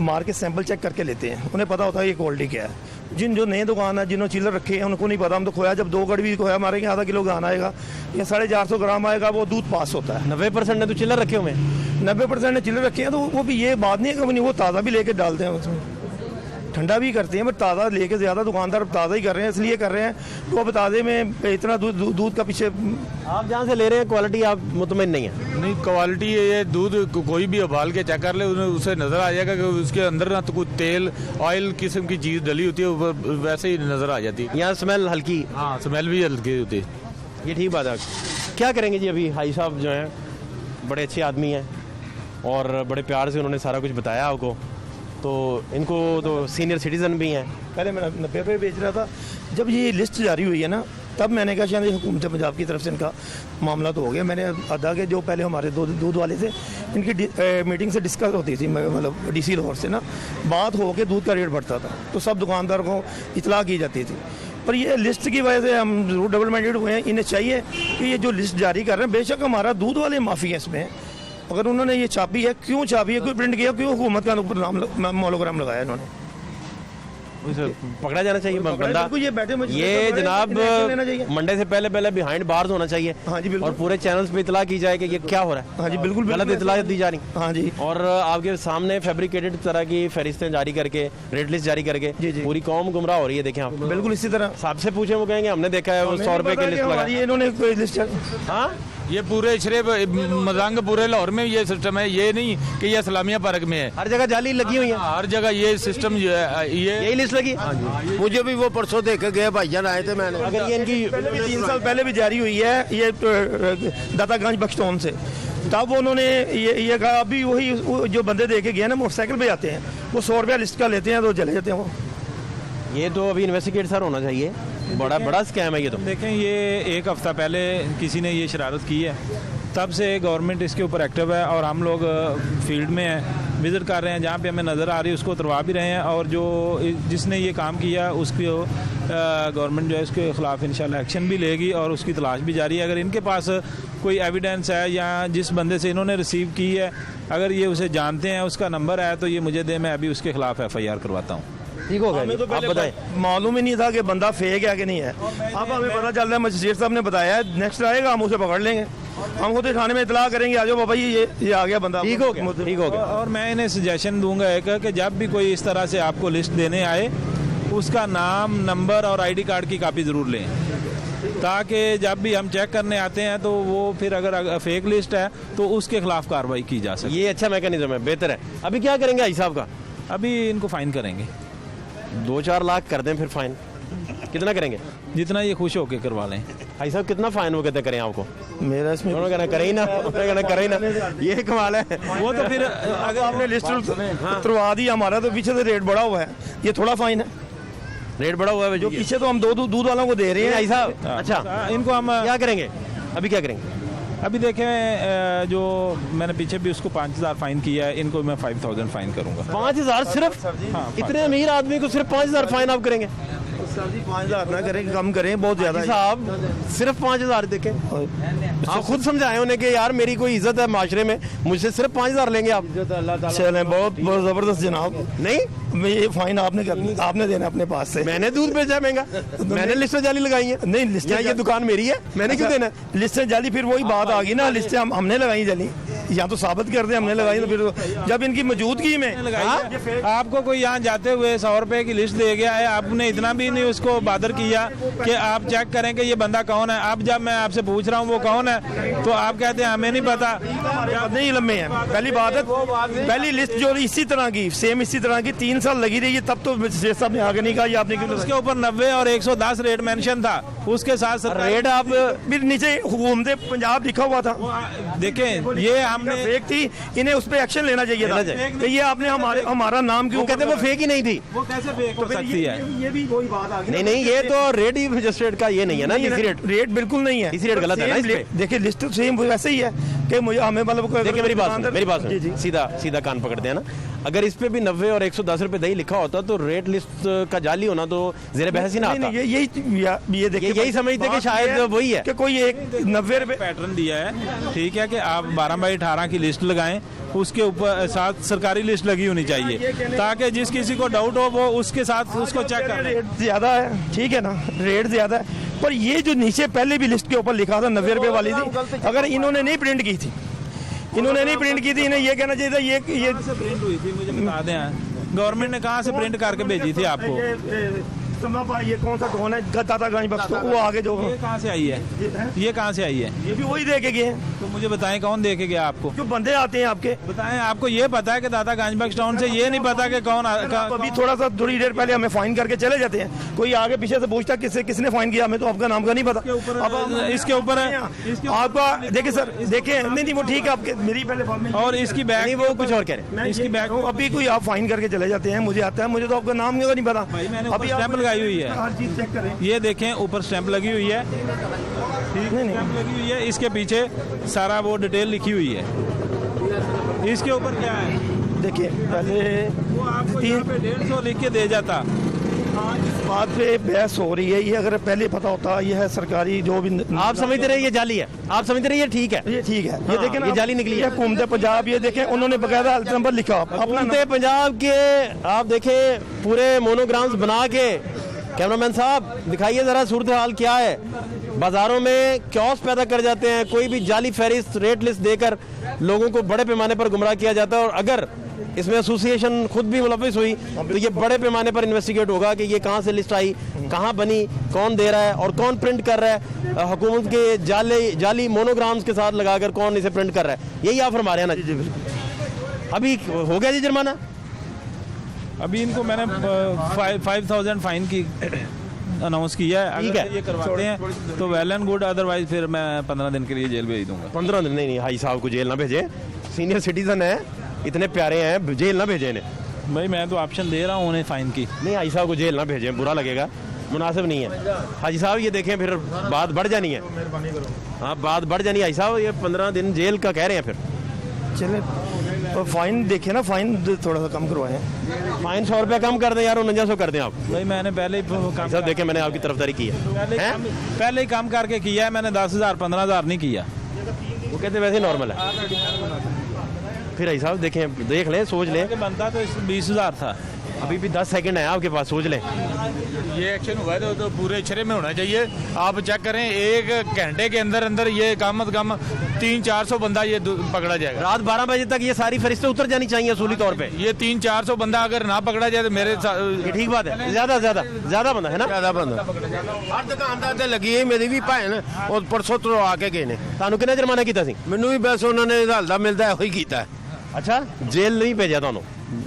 मार के सैंपल चेक करके लेते हैं, उन्हें पता होता है ये क्वालिटी क्या है। जो नए दुकान है, जिन्होंने चिल्लर रखे हैं, उनको नहीं पता। हम तो खोया जब 2 गड़वी खोया मारेंगे, आधा किलो गाना आएगा या 450 ग्राम आएगा, वो दूध पास होता है। 90% ने तो चिल्लर रखे हुए हैं। 90% ने चिल्लर रखे हैं, तो वो भी ये बात नहीं है कि वो ताज़ा भी लेके डालते हैं, उसमें ठंडा भी करते हैं, बट ताज़ा लेके ज़्यादा दुकानदार ताज़ा ही कर रहे हैं, इसलिए कर रहे हैं। तो अब ताज़े में इतना दूध का पीछे आप जहाँ से ले रहे हैं क्वालिटी आप मुतमईन नहीं है? नहीं, क्वालिटी ये दूध कोई भी उबाल के चेक कर ले, उसे नज़र आ जाएगा कि उसके अंदर ना तो कोई तेल ऑयल किस्म की चीज़ डली होती है, वैसे ही नज़र आ जाती है। यहाँ स्मेल हल्की? हाँ, स्मेल भी हल्की होती है। ये ठीक बात है। क्या करेंगे जी? अभी भाई साहब जो हैं बड़े अच्छे आदमी हैं और बड़े प्यार से उन्होंने सारा कुछ बताया आपको, तो इनको तो सीनियर सिटीज़न भी हैं। पहले मैं 90 रुपये बेच रहा था। जब ये लिस्ट जारी हुई है ना, तब मैंने कहा शायद हुकूमत पंजाब की तरफ से इनका मामला तो हो गया। मैंने अदा के जो पहले हमारे दूध वाले थे, इनकी मीटिंग से डिस्कस होती थी, मतलब DC लाहौर से ना बात हो के दूध का रेट बढ़ता था, तो सब दुकानदार को इतला की जाती थी। पर ये लिस्ट की वजह से हम जरूर डबल माइंडेड हुए हैं। इन्हें चाहिए कि ये जो लिस्ट जारी कर रहे हैं, बेशक हमारा दूध वाले माफ़ी है इसमें, अगर उन्होंने ये छापी है, क्यों छापी है, कोई प्रिंट किया, क्यों हुकूमत का नाम मोनोग्राम लगाया इन्होंने? पकड़ा जाना चाहिए बंदा। ये जनाब मंडे से पहले बिहाइंड बार्स होना चाहिए। हाँ जी बिल्कुल। और पूरे चैनल्स पे इतला की जाए कि ये क्या हो रहा है। हाँ जी बिल्कुल, गलत इतला दी जा रही। हाँ जी। और आपके सामने फैब्रिकेटेड तरह की फहरिस्तें जारी करके, रेट लिस्ट जारी करके पूरी कौम गुमराह हो रही है। देखें आप, बिल्कुल इसी तरह साहब से पूछे वो कहेंगे हमने देखा है वो 100 रुपए की लिस्ट लगा। इन्होंने कोई लिस्ट, हाँ ये पूरे इशरे मजंग पूरे लाहौर में ये सिस्टम है, ये नहीं कि ये इस्लामिया पार्क में है, हर जगह जाली लगी हुई है, हर जगह ये सिस्टम जो है ये यही लिस्ट लगी। मुझे भी वो परसों देख के गए भाईजान आए थे मैंने। अगर ये इनकी 3 साल पहले भी जारी हुई है ये दातागंज बख्तौन से, तब उन्होंने ये कहा अभी वही जो बंदे दे के गए ना मोटरसाइकिल पे जाते हैं वो 100 रुपया लिस्ट का लेते हैं तो चले जाते हैं वो। ये तो अभी इन्वेस्टिगेट सर होना चाहिए, बड़ा स्कैम है ये तो। देखें ये एक हफ्ता पहले किसी ने ये शरारत की है, तब से गवर्नमेंट इसके ऊपर एक्टिव है और हम लोग फील्ड में हैं, विज़िट कर रहे हैं, जहाँ पे हमें नज़र आ रही है उसको उतरवा भी रहे हैं और जो जिसने ये काम किया उसको गवर्नमेंट जो है उसके ख़िलाफ़ इंशाल्लाह एक्शन भी लेगी और उसकी तलाश भी जारी है। अगर इनके पास कोई एविडेंस है या जिस बंदे से इन्होंने रिसीव की है अगर ये उसे जानते हैं, उसका नंबर है तो ये मुझे दे, मैं अभी उसके ख़िलाफ़ FIR करवाता हूँ। ठीक हो गया, तो आप बताएं। मालूम ही नहीं था कि बंदा फेक है कि नहीं है, अब हमें पता चल रहा है, मजिस्ट्रेट साहब ने बताया है, नेक्स्ट आएगा हम उसे पकड़ लेंगे, हम खुद थाने में इतला करेंगे, आ जाओ बाबा ये आ गया बंदा। ठीक हो गया, ठीक हो गया। और मैं इन्हें सजेशन दूंगा एक कि जब भी कोई इस तरह से आपको लिस्ट देने आए उसका नाम, नंबर और ID कार्ड की कापी ज़रूर लें, ताकि जब भी हम चेक करने आते हैं तो वो फिर अगर फेक लिस्ट है तो उसके खिलाफ कार्रवाई की जा सके। ये अच्छा मैकेनिज्म है, बेहतर है। अभी क्या करेंगे भाई साहब का? अभी इनको फाइन करेंगे, 2-4 लाख कर दें फिर फाइन, कितना करेंगे? जितना ये खुश होके करवा लें। भाई साहब कितना फाइन वो कहते करें आपको? मेरा इसमें उन्होंने कहना करे ही ना, उन्होंने कहना करे ही ना, ये कमाल है। वो तो फिर अगर आपने लिस्ट उतरवा दी हमारा तो पीछे से रेट बढ़ा हुआ है, ये थोड़ा फाइन है, रेट बढ़ा हुआ है जो पीछे तो हम दूध वालों को दे रहे हैं भाई साहब। अच्छा, इनको हम क्या करेंगे अभी, क्या करेंगे? अभी देखें जो मैंने पीछे भी उसको 5000 फाइन किया है, इनको मैं 5000 फाइन करूंगा। 5000 सिर्फ? इतने अमीर आदमी को सिर्फ 5000 फाइन आप करेंगे? 5000 ना करें, कम करें, बहुत ज्यादा है। साहब सिर्फ 5000 देखें, आप खुद समझाए उन्हें कि यार मेरी कोई इज्जत है माशरे में, मुझसे सिर्फ 5000 लेंगे आप? चलें, बहुत जबरदस्त जनाब। नहीं, ये फाइन आपने करना, आपने देना अपने पास से। मैंने दूध बेचा महंगा, मैंने लिस्टें जाली लगाई है। नहीं, लिस्टें ये दुकान मेरी है, मैंने क्यों देना? लिस्टें जाली, फिर वही बात आ गई ना, लिस्टें हमने लगाई जाली, या तो साबित कर दे हमने लगाई, तो फिर जब इनकी मौजूदगी में आपको कोई यहाँ जाते हुए 100 रुपए की लिस्ट दे गया है, आपने इतना भी नहीं उसको बादर किया कि आप चेक करें कि ये बंदा कौन है। अब जब मैं आपसे पूछ रहा हूँ वो कौन है तो आप कहते हैं हमें नहीं पता। नहीं लम्बे हैं, पहली बात है, पहली लिस्ट जो इसी तरह की, सेम इसी तरह की 3 साल लगी रही है, तब तो मजिस्ट्रेट साहब ने आगे नहीं कहा, ये आपने क्यों? उसके ऊपर 90 और 110 रेट मेंशन था, उसके साथ रेट आप फिर नीचे हुकूमत पंजाब लिखा हुआ था। देखें ये हमने फेक थी, इन्हें उस पर एक्शन लेना चाहिए था कि ये आपने हमारा नाम क्यों? वो कहते वो फेक ही नहीं थी, वो कैसे फेक हो सकती है? ये भी वही बात आ गई। नहीं, ये तो रेट ही मजिस्ट्रेट का ये नहीं है ना, इसी रेट बिल्कुल नहीं है, इसी रेट गलत है ना इस पे। देखिए लिस्ट सेम वैसे ही है कि मुझे हमें मतलब देखिए मेरी बात सीधा कान पकड़ते हैं ना, अगर इस पे भी 90 और 110 रुपए दही लिखा होता तो रेट लिस्ट का जाली होना तो ज़ेरे बहस ही ना आता। ये देखिए, यही समझते कि शायद वही है कि कोई एक 90 रुपए पैटर्न दिया है, ठीक है कि आप 12/18 की लिस्ट लगाएं, उसके ऊपर साथ सरकारी लिस्ट लगी होनी चाहिए ताकि जिस किसी को डाउट हो वो उसके साथ उसको चेक कर। रेट ज्यादा है, ठीक है ना, रेट ज्यादा है, पर ये जो नीचे पहले भी लिस्ट के ऊपर लिखा था 90 रुपए वाली थी, अगर इन्होंने नहीं प्रिंट की थी, इन्हें ये कहना चाहिए था ये प्रिंट हुई थी, मुझे बता दें गवर्नमेंट ने कहाँ से प्रिंट करके भेजी थी आपको? ये कौन सा कौन है दातागंज बख्तौन, वो आगे जो ये कहाँ से आई है? ये कहाँ से आई है? ये भी वही दे के गए हैं। तो मुझे बताएं कौन दे के गया आपको? जो बंदे आते हैं आपके, बताएं, आपको ये पता है कि दातागंज बख्तौन से, ये नहीं पता कि कौन अभी थोड़ी देर पहले हमें फाइन करके चले जाते हैं, कोई आगे पीछे से पूछता किसने फाइन किया, हमें तो आपका नाम का नहीं पता। अब इसके ऊपर आपका देखिए सर, देखिए नहीं वो ठीक है, आपके मेरी पहले और इसकी बैग नहीं, वो कुछ और कह रहे हैं, इसकी बैग अभी कोई आप फाइन करके चले जाते हैं, मुझे आता है, मुझे तो आपका नाम का नहीं पता। अभी स्टैंप लगाई हुई है, हर चीज चेक करें, ये देखें ऊपर स्टैंप लगी हुई है, स्टैंप लगी हुई है, इसके पीछे सारा वो डिटेल लिखी हुई है, इसके ऊपर क्या है देखिए पहले वो आपको यहाँ पे 150 लिख के दे जाता। इस बात पे बहस हो रही है, ये अगर पहले पता होता, ये है सरकारी जो भी आप समझते रहे ये जाली है, आप समझते रहे ये ठीक है, ये ठीक है, ये देखें ना, ये जाली निकली है। हुकूमत पंजाब, ये देखें उन्होंने बकायदा नंबर लिखा अपना हुकूमत पंजाब के, आप देखें पूरे मोनोग्राम्स बना के, कैमरामैन साहब दिखाइए जरा सूरत हाल क्या है। बाजारों में क्योस पैदा कर जाते हैं, कोई भी जाली फहरिस्त रेट लिस्ट देकर लोगों को बड़े पैमाने पर गुमराह किया जाता है, और अगर इसमें एसोसिएशन खुद भी मुलविस हुई, तो ये बड़े पैमाने पर इन्वेस्टिगेट होगा कि ये कहाँ से लिस्ट आई, कहाँ बनी, कौन दे रहा है और कौन प्रिंट कर रहा है, हुकूमत के जाली मोनोग्राम्स के साथ लगाकर कौन इसे प्रिंट कर रहा है। यही आप फरमा रहे हैं ना जी? अभी हो गया जी जुर्माना? अभी इनको मैंने 5,000 फाइन की अनाउंस किया है। ठीक अगर है। ये करवाते हैं तो वेल एंड गुड, अदरवाइज फिर मैं 15 दिन के लिए जेल भेज दूंगा। 15 दिन? नहीं भाई साहब को जेल ना भेजे, सीनियर सिटीजन है, इतने प्यारे हैं, जेल ना भेजे इन्हें। भाई मैं तो ऑप्शन दे रहा हूँ उन्हें फाइन की। नहीं हाजी साहब को जेल ना भेजें, बुरा लगेगा, मुनासिब नहीं है। हाजी साहब ये देखें फिर बात बढ़ जानी है। हाँ बात बढ़ जानी है हाजी साहब, ये 15 दिन जेल का कह रहे हैं फिर। चले और फाइन देखे ना, फाइन थोड़ा सा कम करवाएं। फाइन 100 रुपया कम कर दें यार, 4900 कर दें आप। भाई मैंने पहले ही काम साहब देखें मैंने आपकी तरफदारी की है। पहले ही काम करके किया है मैंने, 10,000 15,000 नहीं किया। वो कहते वैसे नॉर्मल है। फिर हाजी साहब देखें, देख लें, सोच लें। बनता तो 20,000 था। अभी भी 10 सेकंड है आपके पास, सोच लें। ये एक्शन हुआ है तो पूरे इशरे में होना चाहिए। आप चेक करें, 1 घंटे के अंदर अंदर ये कम से कम 300-400 बंदा ये पकड़ा जाएगा। रात 12 बजे तक ये सारी फरिश्ते उतर जानी चाहिए असूली तौर पे। ये 300-400 बंदा अगर ना पकड़ा जाए तो मेरे ये ठीक बात है। ज्यादा बंदा है ना? ज्यादा बंदा हर दुकानदार ਤੇ ਲੱਗੀ ਹੈ ਮੇਰੀ ਵੀ ਭੈਣ ਉਹ ਪਰਸੋਂ ਤੋਂ ਆ ਕੇ ਗਏ ਨੇ। ਤੁਹਾਨੂੰ ਕਿੰਨਾ ਜੁਰਮਾਨਾ ਕੀਤਾ ਸੀ? ਮੈਨੂੰ ਵੀ ਬਸ ਉਹਨਾਂ ਨੇ ਹਲਦਾ ਮਿਲਦਾ ਇਹੋ ਹੀ ਕੀਤਾ। ਅੱਛਾ जेल नहीं भेजा ਤੁਹਾਨੂੰ?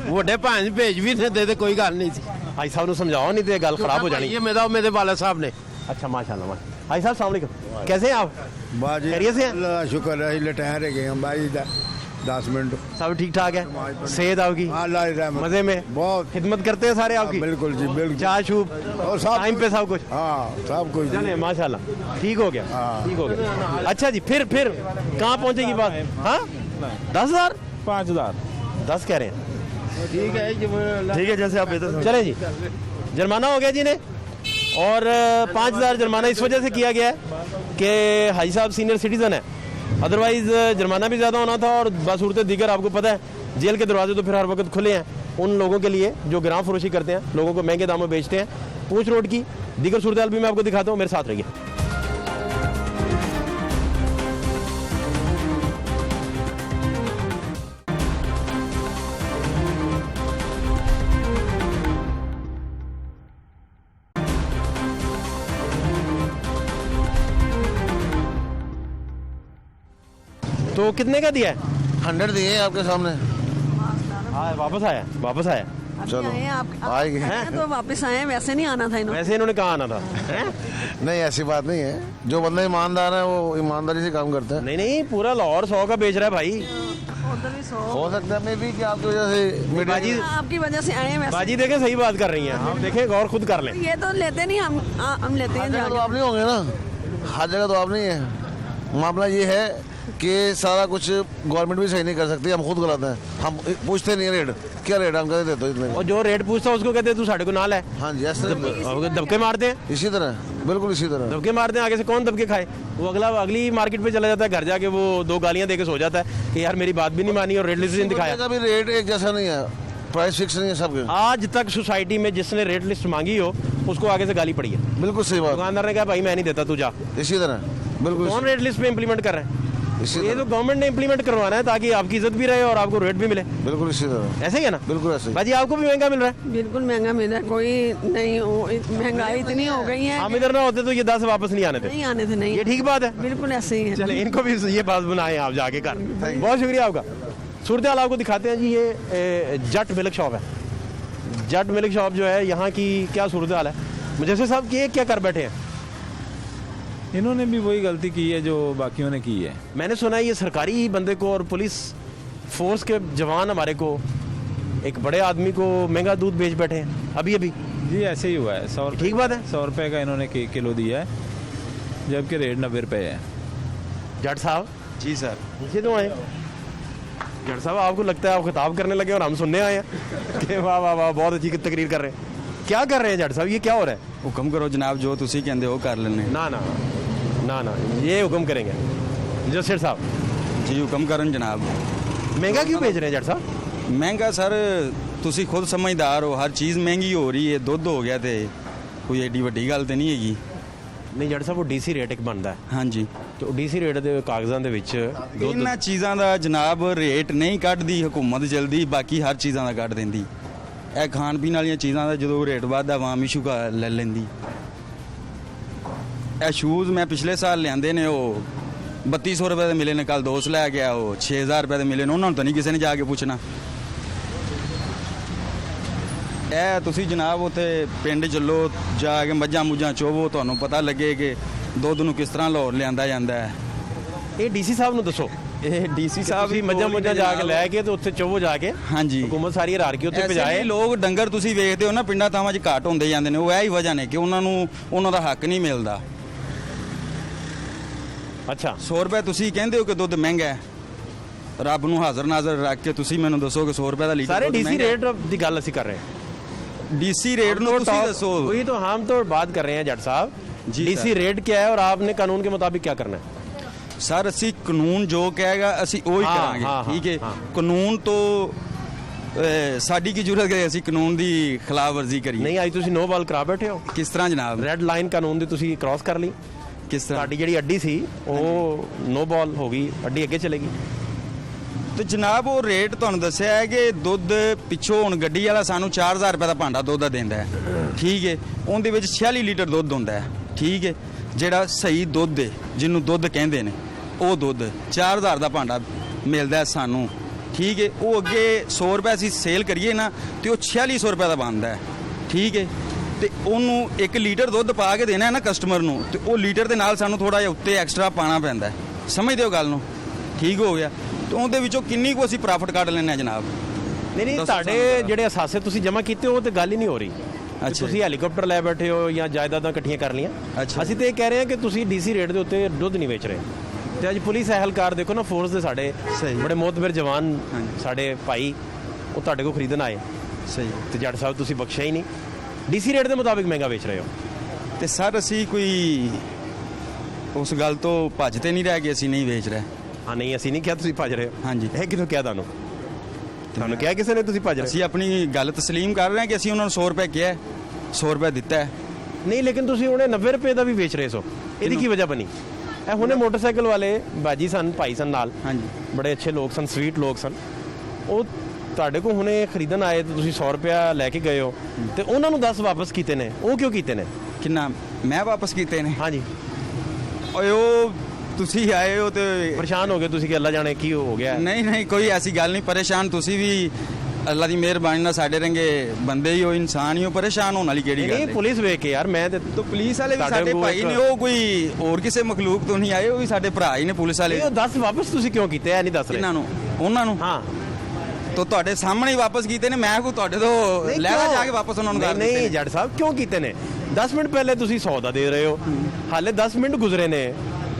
ਵੱਡੇ ਭਾਂਜ ਭੇਜ ਵੀ ਦਿੰਦੇ ਤੇ ਕੋਈ ਗੱਲ ਨਹੀਂ ਸੀ। हाजी साहब ने समझाओ, नहीं तो ये गल खराब हो जानी। ये मेरे वाले साहब ने। अच्छा माशाल्लाह माशाल्लाह। हाजी साहब अस्सलाम वालेकुम, कैसे हैं आप? बाजी खैरियत से हैं? अल्लाह का शुक्र है, लटहर गए हम भाई 10 मिनट। सब ठीक ठाक है? सेहत आपकी अल्लाह की रहमत। मजे में? बहुत खिदमत करते हैं सारे आपकी? बिल्कुल जी बिल्कुल। चाय शूब और सब टाइम पे सब कुछ? हाँ सब कुछ जी। चले माशाल्लाह, ठीक हो गया, हाँ। ठीक हो गया। अच्छा जी, फिर कहाँ पहुंचेगी बात? हाँ 10,000? 5,000 10 कह रहे हैं। ठीक है, जैसे आप बेहतर समझें। चले जी, जुर्माना हो गया जी ने, और 5,000 जुर्माना इस वजह से किया गया है कि हाजी साहब सीनियर सिटीज़न है, अदरवाइज़ जुर्माना भी ज़्यादा होना था। और बासूरत दीगर आपको पता है, जेल के दरवाजे तो फिर हर वक्त खुले हैं उन लोगों के लिए जो गिराम फरोशी करते हैं, लोगों को महंगे दामों में बेचते हैं। पूंछ रोड की दीगर सूरत हाल भी मैं आपको दिखाता हूँ, मेरे साथ रहिए। तो कितने का दिया है? 100 दिए आपके सामने। हाँ वापस आया। चलो आएंगे तो वापस आए, वैसे नहीं आना था इन्होंने। वैसे इन्होंने कहा आना था? नहीं ऐसी बात नहीं है, जो बंदा ईमानदार है वो ईमानदारी से काम करता है। नहीं पूरा लाहौर 100 का बेच रहा है भाई। उधर भी 100। हो सकता है मे भी कि आपकी वजह से बाजी आपकी वजह से आए हैं वैसे। बाजी देखें, सही बात कर रही हैं आप, देखें गौर खुद कर लें। ये तो लेते नहीं, हम लेते हैं हर जगह तो जाके। आप नहीं होंगे ना, हर जगह तो आप नहीं है। मामला ये है कि सारा कुछ गवर्नमेंट भी सही नहीं कर सकती, हम खुद गलत हैं। हम पूछते नहीं रेट, क्या रेट हम कहते देते हो इतने। और जो रेट पूछता है उसको कहते हैं तू साढ़े को नाल है। हाँ जी ऐसे दबके मारते हैं, इसी तरह, बिल्कुल इसी तरह। दबके मारते हैं। आगे से कौन दबके खाए? वो अगली मार्केट पे चला जाता है, घर जाके वो 2 गालियां देके सो जाता है कि यार मेरी बात भी नहीं मानी और रेट लिस्ट नहीं दिखाया। कभी रेट एक जैसा नहीं है, प्राइस फिक्स नहीं है सबके। आज तक सोसाइटी में जिसने रेट लिस्ट मांगी हो उसको आगे से गाली पड़ी है। बिल्कुल सही बात, दुकानदार ने कहा भाई मैं नहीं देता, तू जा। इसी तरह बिल्कुल कौन रेट लिस्ट पे इम्प्लीमेंट कर रहे हैं? इसी ये तरह, तो गवर्नमेंट ने इम्प्लीमेंट करवाना है ताकि आपकी इज्जत भी रहे और आपको रेट भी मिले। बिल्कुल इसी तरह, ऐसे ही है ना? बिल्कुल ऐसे ही। भाजी आपको भी महंगा मिल रहा है? बिल्कुल महंगा मिल रहा है, कोई नहीं महंगाई इतनी हो गई है। हम इधर ना होते तो ये 10 वापस नहीं आने थे। नहीं आने थे, नहीं। ये ठीक बात है। बिल्कुल ऐसे ही है। चले इनको भी ये बात बनाएं आप जाके कर। बहुत शुक्रिया आपका। सूरत हाल आपको दिखाते हैं जी। ये जट मिल्क शॉप है। जट मिल्क शॉप जो है यहाँ की क्या सूरत हाल है? मुझे साहब ये क्या कर बैठे हैं? इन्होंने भी वही गलती की है जो बाकियों ने की है। मैंने सुना है ये सरकारी ही बंदे को और पुलिस फोर्स के जवान हमारे को, एक बड़े आदमी को महंगा दूध बेच बैठे हैं अभी। जी ऐसे ही हुआ है। 100 ठीक बात है। 100 रुपये का इन्होंने किलो दिया है, जबकि रेट 90 रुपये है। जट साहब जी सर। नीचे तो आए। जट साहब आपको लगता है आप खिताब करने लगे और हम सुनने आए हैं कि वाह वाह वाह बहुत अच्छी तकरीर कर रहे हैं। क्या कर रहे हैं जट साहब, ये क्या हो रहा है? हुक्म करो जनाब, जो तुसी कहंदे हो कर लेने। ना ना ना ना, ये हुक्म करेंगे जस्टिस साहब जी, हुक्म करन जनाब। महंगा क्यों बेच रहे हैं जट साहब? महंगा सर, तुसी खुद समझदार हो, हर चीज़ महंगी हो रही है। दुध हो गया थे कोई एडी वड्डी गल तो नहीं हैगी। ਨਹੀਂ ਜੱਟ ਸਾਹਿਬ ਉਹ ਡੀਸੀ ਰੇਟ ਇੱਕ ਬਣਦਾ ਹੈ ਹਾਂਜੀ ਤੇ ਉਹ ਡੀਸੀ ਰੇਟ ਦੇ ਕਾਗਜ਼ਾਂ ਦੇ ਵਿੱਚ ਦੁੱਧ ਇਹਨਾਂ ਚੀਜ਼ਾਂ ਦਾ ਜਨਾਬ ਰੇਟ ਨਹੀਂ ਕੱਢਦੀ ਹਕੂਮਤ, ਜਲਦੀ ਬਾਕੀ ਹਰ ਚੀਜ਼ਾਂ ਦਾ ਕੱਢ ਦਿੰਦੀ। ਇਹ ਖਾਣ ਪੀਣ ਵਾਲੀਆਂ ਚੀਜ਼ਾਂ ਦਾ ਜਦੋਂ ਰੇਟ ਵੱਧਦਾ ਆਵਾਮ ਇਸ਼ੂ ਲੈ ਲੈਂਦੀ। ਇਹ ਸ਼ੂਜ਼ ਮੈਂ ਪਿਛਲੇ ਸਾਲ ਲਿਆਂਦੇ ਨੇ, ਉਹ 3200 ਰੁਪਏ ਦੇ ਮਿਲੇ ਨੇ, ਕੱਲ ਦੋਸਤ ਲੈ ਗਿਆ ਉਹ 6000 ਰੁਪਏ ਦੇ ਮਿਲੇ ਨੇ, ਉਹਨਾਂ ਨੂੰ ਤਾਂ ਨਹੀਂ ਕਿਸੇ ਨੇ ਜਾ ਕੇ ਪੁੱਛਣਾ। ਇਹ ਤੁਸੀਂ ਜਨਾਬ ਉੱਥੇ ਪਿੰਡ ਚੱਲੋ, ਜਾ ਕੇ ਮੱਝਾਂ ਮੁੱਝਾਂ ਚੋਵੋ, ਤੁਹਾਨੂੰ ਪਤਾ ਲੱਗੇ ਕਿ ਦੁੱਧ ਨੂੰ ਕਿਸ ਤਰ੍ਹਾਂ ਲਾਹੌਰ ਲਿਆਂਦਾ ਜਾਂਦਾ ਹੈ। ਇਹ ਡੀਸੀ ਸਾਹਿਬ ਨੂੰ ਦੱਸੋ, ਇਹ ਡੀਸੀ ਸਾਹਿਬ ਤੁਸੀਂ ਮੱਝਾਂ ਮੁੱਝਾਂ ਜਾ ਕੇ ਲੈ ਕੇ ਤੇ ਉੱਥੇ ਚੋਵੋ ਜਾ ਕੇ, ਹਾਂਜੀ ਹਕੂਮਤ ਸਾਰੀ ਹਰਾਰ ਕੇ ਉੱਥੇ ਐਸੇ ਭਜਾਏ। ਵੀ ਲੋਕ ਡੰਗਰ ਤੁਸੀਂ ਵੇਖਦੇ ਹੋ ਨਾ ਪਿੰਡਾਂ ਥਾਵਾਂ 'ਚ ਘਾਟ ਹੁੰਦੇ ਜਾਂਦੇ ਨੇ, ਉਹ ਇਹੀ ਵਜ੍ਹਾ ਨੇ ਕਿ ਉਹਨਾਂ ਨੂੰ ਉਹਨਾਂ ਦਾ ਹੱਕ ਨਹੀਂ ਮਿਲਦਾ। ਅੱਛਾ 100 ਰੁਪਏ ਤੁਸੀਂ ਕਹਿੰਦੇ ਹੋ ਕਿ ਦੁੱਧ ਮਹਿੰਗਾ ਹੈ, ਰੱਬ ਨੂੰ ਹਾਜ਼ਰ ਨਾਜ਼ਰ ਰੱਖ ਕੇ ਤੁਸੀਂ ਮੈਨੂੰ ਦੱਸੋ ਕਿ 100 ਰੁਪਏ ਦਾ ਲੀਟਰ सारे ਦੁੱਧ डीसी ਮਹਿੰਗਾ है। रेट की गल ਅਸੀਂ कर रहे हैं, ਡੀਸੀ ਰੇਟ ਨੂੰ ਤੁਸੀਂ ਦੱਸੋ। वही तो हम तो बात कर रहे हैं जट साहब, जी डीसी रेट क्या है और आपने कानून के मुताबिक क्या करना है? ਸਰ ਅਸੀਂ ਕਾਨੂੰਨ ਜੋ ਕਹੇਗਾ ਅਸੀਂ ਉਹੀ ਹਾਂ, ਕਰਾਂਗੇ, ਹਾਂ, ਠੀਕ ਹੈ। ਹਾਂ। ਕਾਨੂੰਨ ਤੋਂ ਸਾਡੀ ਕੀ ਜ਼ਰੂਰਤ ਹੈ ਅਸੀਂ ਕਾਨੂੰਨ ਦੀ ਖਿਲਾਫ ਵਰਜ਼ੀ ਕਰੀਏ? नहीं आज ਤੁਸੀਂ नो बॉल करा बैठे हो, ਕਿਸ ਤਰ੍ਹਾਂ ਜਨਾਬ? ਰੈੱਡ ਲਾਈਨ ਕਾਨੂੰਨ ਦੀ ਤੁਸੀਂ ਕ੍ਰਾਸ ਕਰ ਲਈ। ਕਿਸ ਤਰ੍ਹਾਂ? ਤੁਹਾਡੀ ਜਿਹੜੀ ਅੱਡੀ ਸੀ ਉਹ नो बॉल ਹੋ ਗਈ, ਅੱਡੀ ਅੱਗੇ ਚਲੇਗੀ। ਤੇ ਜਨਾਬ ਉਹ ਰੇਟ ਤੁਹਾਨੂੰ ਦੱਸਿਆ ਹੈ ਕਿ ਦੁੱਧ ਪਿੱਛੋਂ ਹੁਣ ਗੱਡੀ ਵਾਲਾ ਸਾਨੂੰ 4000 ਰੁਪਏ ਦਾ ਭਾਂਡਾ ਦੁੱਧ ਦਾ ਦਿੰਦਾ ਹੈ, ਠੀਕ ਹੈ। ਉਹਦੇ ਵਿੱਚ 46 ਲੀਟਰ ਦੁੱਧ ਹੁੰਦਾ ਹੈ, ਠੀਕ ਹੈ। ਜਿਹੜਾ ਸਹੀ ਦੁੱਧ ਹੈ ਜਿਹਨੂੰ ਦੁੱਧ ਕਹਿੰਦੇ ਨੇ, ਉਹ ਦੁੱਧ 4000 ਦਾ ਭਾਂਡਾ ਮਿਲਦਾ ਹੈ ਸਾਨੂੰ, ਠੀਕ ਹੈ। ਉਹ ਅੱਗੇ 100 ਰੁਪਏ ਅਸੀਂ ਸੇਲ ਕਰੀਏ ਨਾ ਤੇ ਉਹ 4600 ਰੁਪਏ ਦਾ ਬਣਦਾ ਹੈ, ਠੀਕ ਹੈ। ਤੇ ਉਹਨੂੰ 1 ਲੀਟਰ ਦੁੱਧ ਪਾ ਕੇ ਦੇਣਾ ਹੈ ਨਾ ਕਸਟਮਰ ਨੂੰ, ਤੇ ਉਹ ਲੀਟਰ ਦੇ ਨਾਲ ਸਾਨੂੰ ਥੋੜਾ ਜਿਹਾ ਉੱਤੇ ਐਕਸਟਰਾ ਪਾਣਾ ਪੈਂਦਾ ਹੈ। ਸਮਝਦੇ ਹੋ ਗੱਲ ਨੂੰ? ਠੀਕ ਹੋ ਗਿਆ। ਤੇ ਉਹਦੇ ਵਿੱਚੋਂ ਕਿੰਨੀ ਕੁ ਅਸੀਂ ਪ੍ਰੋਫਿਟ ਕੱਢ ਲੈਂਦੇ ਹਾਂ ਜਨਾਬ? ਨਹੀਂ ਨਹੀਂ ਦੱਸੋ ਤੁਹਾਡੇ ਸਾਨੂੰ। ਜਿਹੜੇ ਅਸਾਸੇ ਤੁਸੀਂ ਜਮ੍ਹਾਂ ਕੀਤੇ ਉਹ ਤੇ ਗੱਲ ਹੀ ਨਹੀਂ ਹੋ ਰਹੀ। ਕਿ ਅੱਛਾ ਤੁਸੀਂ ਹੈਲੀਕਾਪਟਰ ਲੈ ਬੈਠੇ ਹੋ ਜਾਂ ਜਾਇਦਾਦਾਂ ਇਕੱਠੀਆਂ ਕਰ ਲੀਆਂ। ਅੱਛਾ। ਅਸੀਂ ਤੇ ਇਹ ਕਹਿ ਰਹੇ ਹਾਂ ਕਿ ਤੁਸੀਂ ਡੀਸੀ ਰੇਟ ਦੇ ਉੱਤੇ ਦੁੱਧ ਨਹੀਂ ਵੇਚ ਰਹੇ। ਤੇ ਅੱਜ ਪੁਲਿਸ ਅਹਿਲਕਾਰ ਦੇਖੋ ਨਾ, ਫੋਰਸ ਦੇ ਸਾਡੇ ਸਹੀ। ਬੜੇ ਮੋਤਬਰ ਜਵਾਨ ਹਾਂਜੀ। ਸਾਡੇ ਭਾਈ ਉਹ ਤੁਹਾਡੇ ਕੋਲ ਖਰੀਦਣ ਆਏ, ਸਹੀ। ਤੇ ਜੱਟ ਸਾਹਿਬ ਤੁਸੀਂ ਬਖਸ਼ਿਆ ਹੀ ਨਹੀਂ, ਡੀਸੀ ਰੇਟ ਦੇ ਮੁਤਾਬਿਕ ਮਹਿੰਗਾ ਵੇਚ ਰਹੇ ਹੋ। ਤੇ ਸਰ ਅਸੀਂ ਕੋਈ ਉਸ ਗੱਲ ਤੋਂ ਭੱਜ ਤੇ ਨਹੀਂ ਰਹਿ ਗਏ, ਅਸੀਂ ਨਹੀਂ ਵੇਚ ਰਹੇ। ਹਾਂ ਨਹੀਂ ਅਸੀਂ ਨਹੀਂ ਕਿਹਾ ਤੁਸੀਂ ਭੱਜ ਰਹੇ ਹੋ। ਹਾਂਜੀ। ਇਹ ਕਿਦੋਂ ਕਿਹਾ ਤੁਹਾਨੂੰ? ਤੁਹਾਨੂੰ ਕਿਹਾ ਕਿਸੇ ਨੇ ਤੁਸੀਂ ਭੱਜ ਰਹੇ? ਅਸੀਂ ਆਪਣੀ ਗੱਲ ਤਸਲੀਮ ਕਰ ਰਹੇ ਹਾਂ ਕਿ ਅਸੀਂ ਉਹਨਾਂ ਨੂੰ 100 ਰੁਪਏ ਕਿਹਾ ਹੈ, 100 ਰੁਪਏ ਦਿੱਤਾ ਹੈ। ਨਹੀਂ ਲੇਕਿਨ ਤੁਸੀਂ ਉਹਨੇ 90 ਰੁਪਏ ਦਾ ਵੀ ਵੇਚ ਰਹੇ ਸੋ, ਇਹਦੀ ਕੀ ਵਜ੍ਹਾ ਬਣੀ? ਇਹ ਹੁਣੇ ਮੋਟਰਸਾਈਕਲ ਵਾਲੇ ਬਾਜੀ ਸਨ, ਭਾਈ ਸਨ ਨਾਲ, ਹਾਂਜੀ। ਬੜੇ ਅੱਛੇ ਲੋਕ ਸਨ, ਸਵੀਟ ਲੋਕ ਸਨ। ਉਹ ਤੁਹਾਡੇ ਕੋਲ ਹੁਣੇ ਖਰੀਦਣ ਆਏ ਤੇ ਤੁਸੀਂ 100 ਰੁਪਇਆ ਲੈ ਕੇ ਗਏ ਹੋ ਤੇ ਉਹਨਾਂ ਨੂੰ 10 ਵਾਪਸ ਕੀਤੇ ਨੇ। ਉਹ ਕਿਉਂ ਕੀਤੇ ਨੇ? ਕਿੰਨਾ ਮੈਂ ਵਾਪਸ ਕੀਤੇ ਨੇ? ਹਾਂਜੀ ਓਏ ਉਹ ਤੁਸੀਂ ਆਏ ਹੋ ਤੇ ਪਰੇਸ਼ਾਨ ਹੋ ਗਏ ਤੁਸੀਂ ਕਿ ਅੱਲਾ ਜਾਣੇ ਕੀ ਹੋ ਗਿਆ। ਨਹੀਂ ਨਹੀਂ ਕੋਈ ਐਸੀ ਗੱਲ ਨਹੀਂ। ਪਰੇਸ਼ਾਨ ਤੁਸੀਂ ਵੀ ਅੱਲਾ ਦੀ ਮਿਹਰਬਾਨੀ ਨਾਲ ਸਾਡੇ ਰੰਗੇ ਬੰਦੇ ਹੀ ਹੋ, ਇਨਸਾਨ ਹੀ ਹੋ, ਪਰੇਸ਼ਾਨ ਹੋਣ ਵਾਲੀ ਕਿਹੜੀ ਗੱਲ ਨਹੀਂ ਹੈ? ਪੁਲਿਸ ਵੇਖ ਕੇ ਯਾਰ ਮੈਂ ਤੇ ਤਾਂ ਪੁਲਿਸ ਵਾਲੇ ਵੀ ਤੁਹਾਡੇ ਸਾਡੇ ਕੋਲ ਭਾਈ ਇੱਕ- ਨੇ, ਉਹ ਕੋਈ ਹੋਰ ਕਿਸੇ ਮਖਲੂਕ ਤੋਂ ਨਹੀਂ ਆਏ, ਉਹ ਵੀ ਸਾਡੇ ਭਰਾ ਹੀ ਨੇ ਪੁਲਿਸ ਵਾਲੇ। ਉਹ 10 ਵਾਪਸ ਤੁਸੀਂ ਕਿਉਂ ਕੀਤੇ? ਇਹ ਨਹੀਂ ਦੱਸ ਰਹੇ। ਇਹਨਾਂ ਨੂੰ ਉਹਨਾਂ ਨੂੰ ਹਾਂ ਤਾਂ ਤੁਹਾਡੇ ਸਾਹਮਣੇ ਹੀ ਵਾਪਸ ਕੀਤੇ ਨੇ। ਮੈਂ ਕੋਈ ਤੁਹਾਡੇ ਤੋਂ ਨਹੀਂ, ਲੈਵਾ ਕਿਉਂ? ਜਾ ਕੇ ਵਾਪਸ ਉਹਨਾਂ ਨੂੰ ਕਰ ਨਹੀਂ ਦਿੱਤੇ ਨਹੀਂ ਨੇ। ਜੱਟ ਸਾਹਿਬ ਕਿਉਂ ਕੀਤੇ ਨੇ? 10 ਮਿੰਟ ਪਹਿਲੇ ਤੁਸੀਂ 100 ਦਾ ਦੇ ਰਹੇ ਹੋ, ਹਾਲੇ 10 ਮਿੰਟ ਗੁਜ਼ਰੇ ਨੇ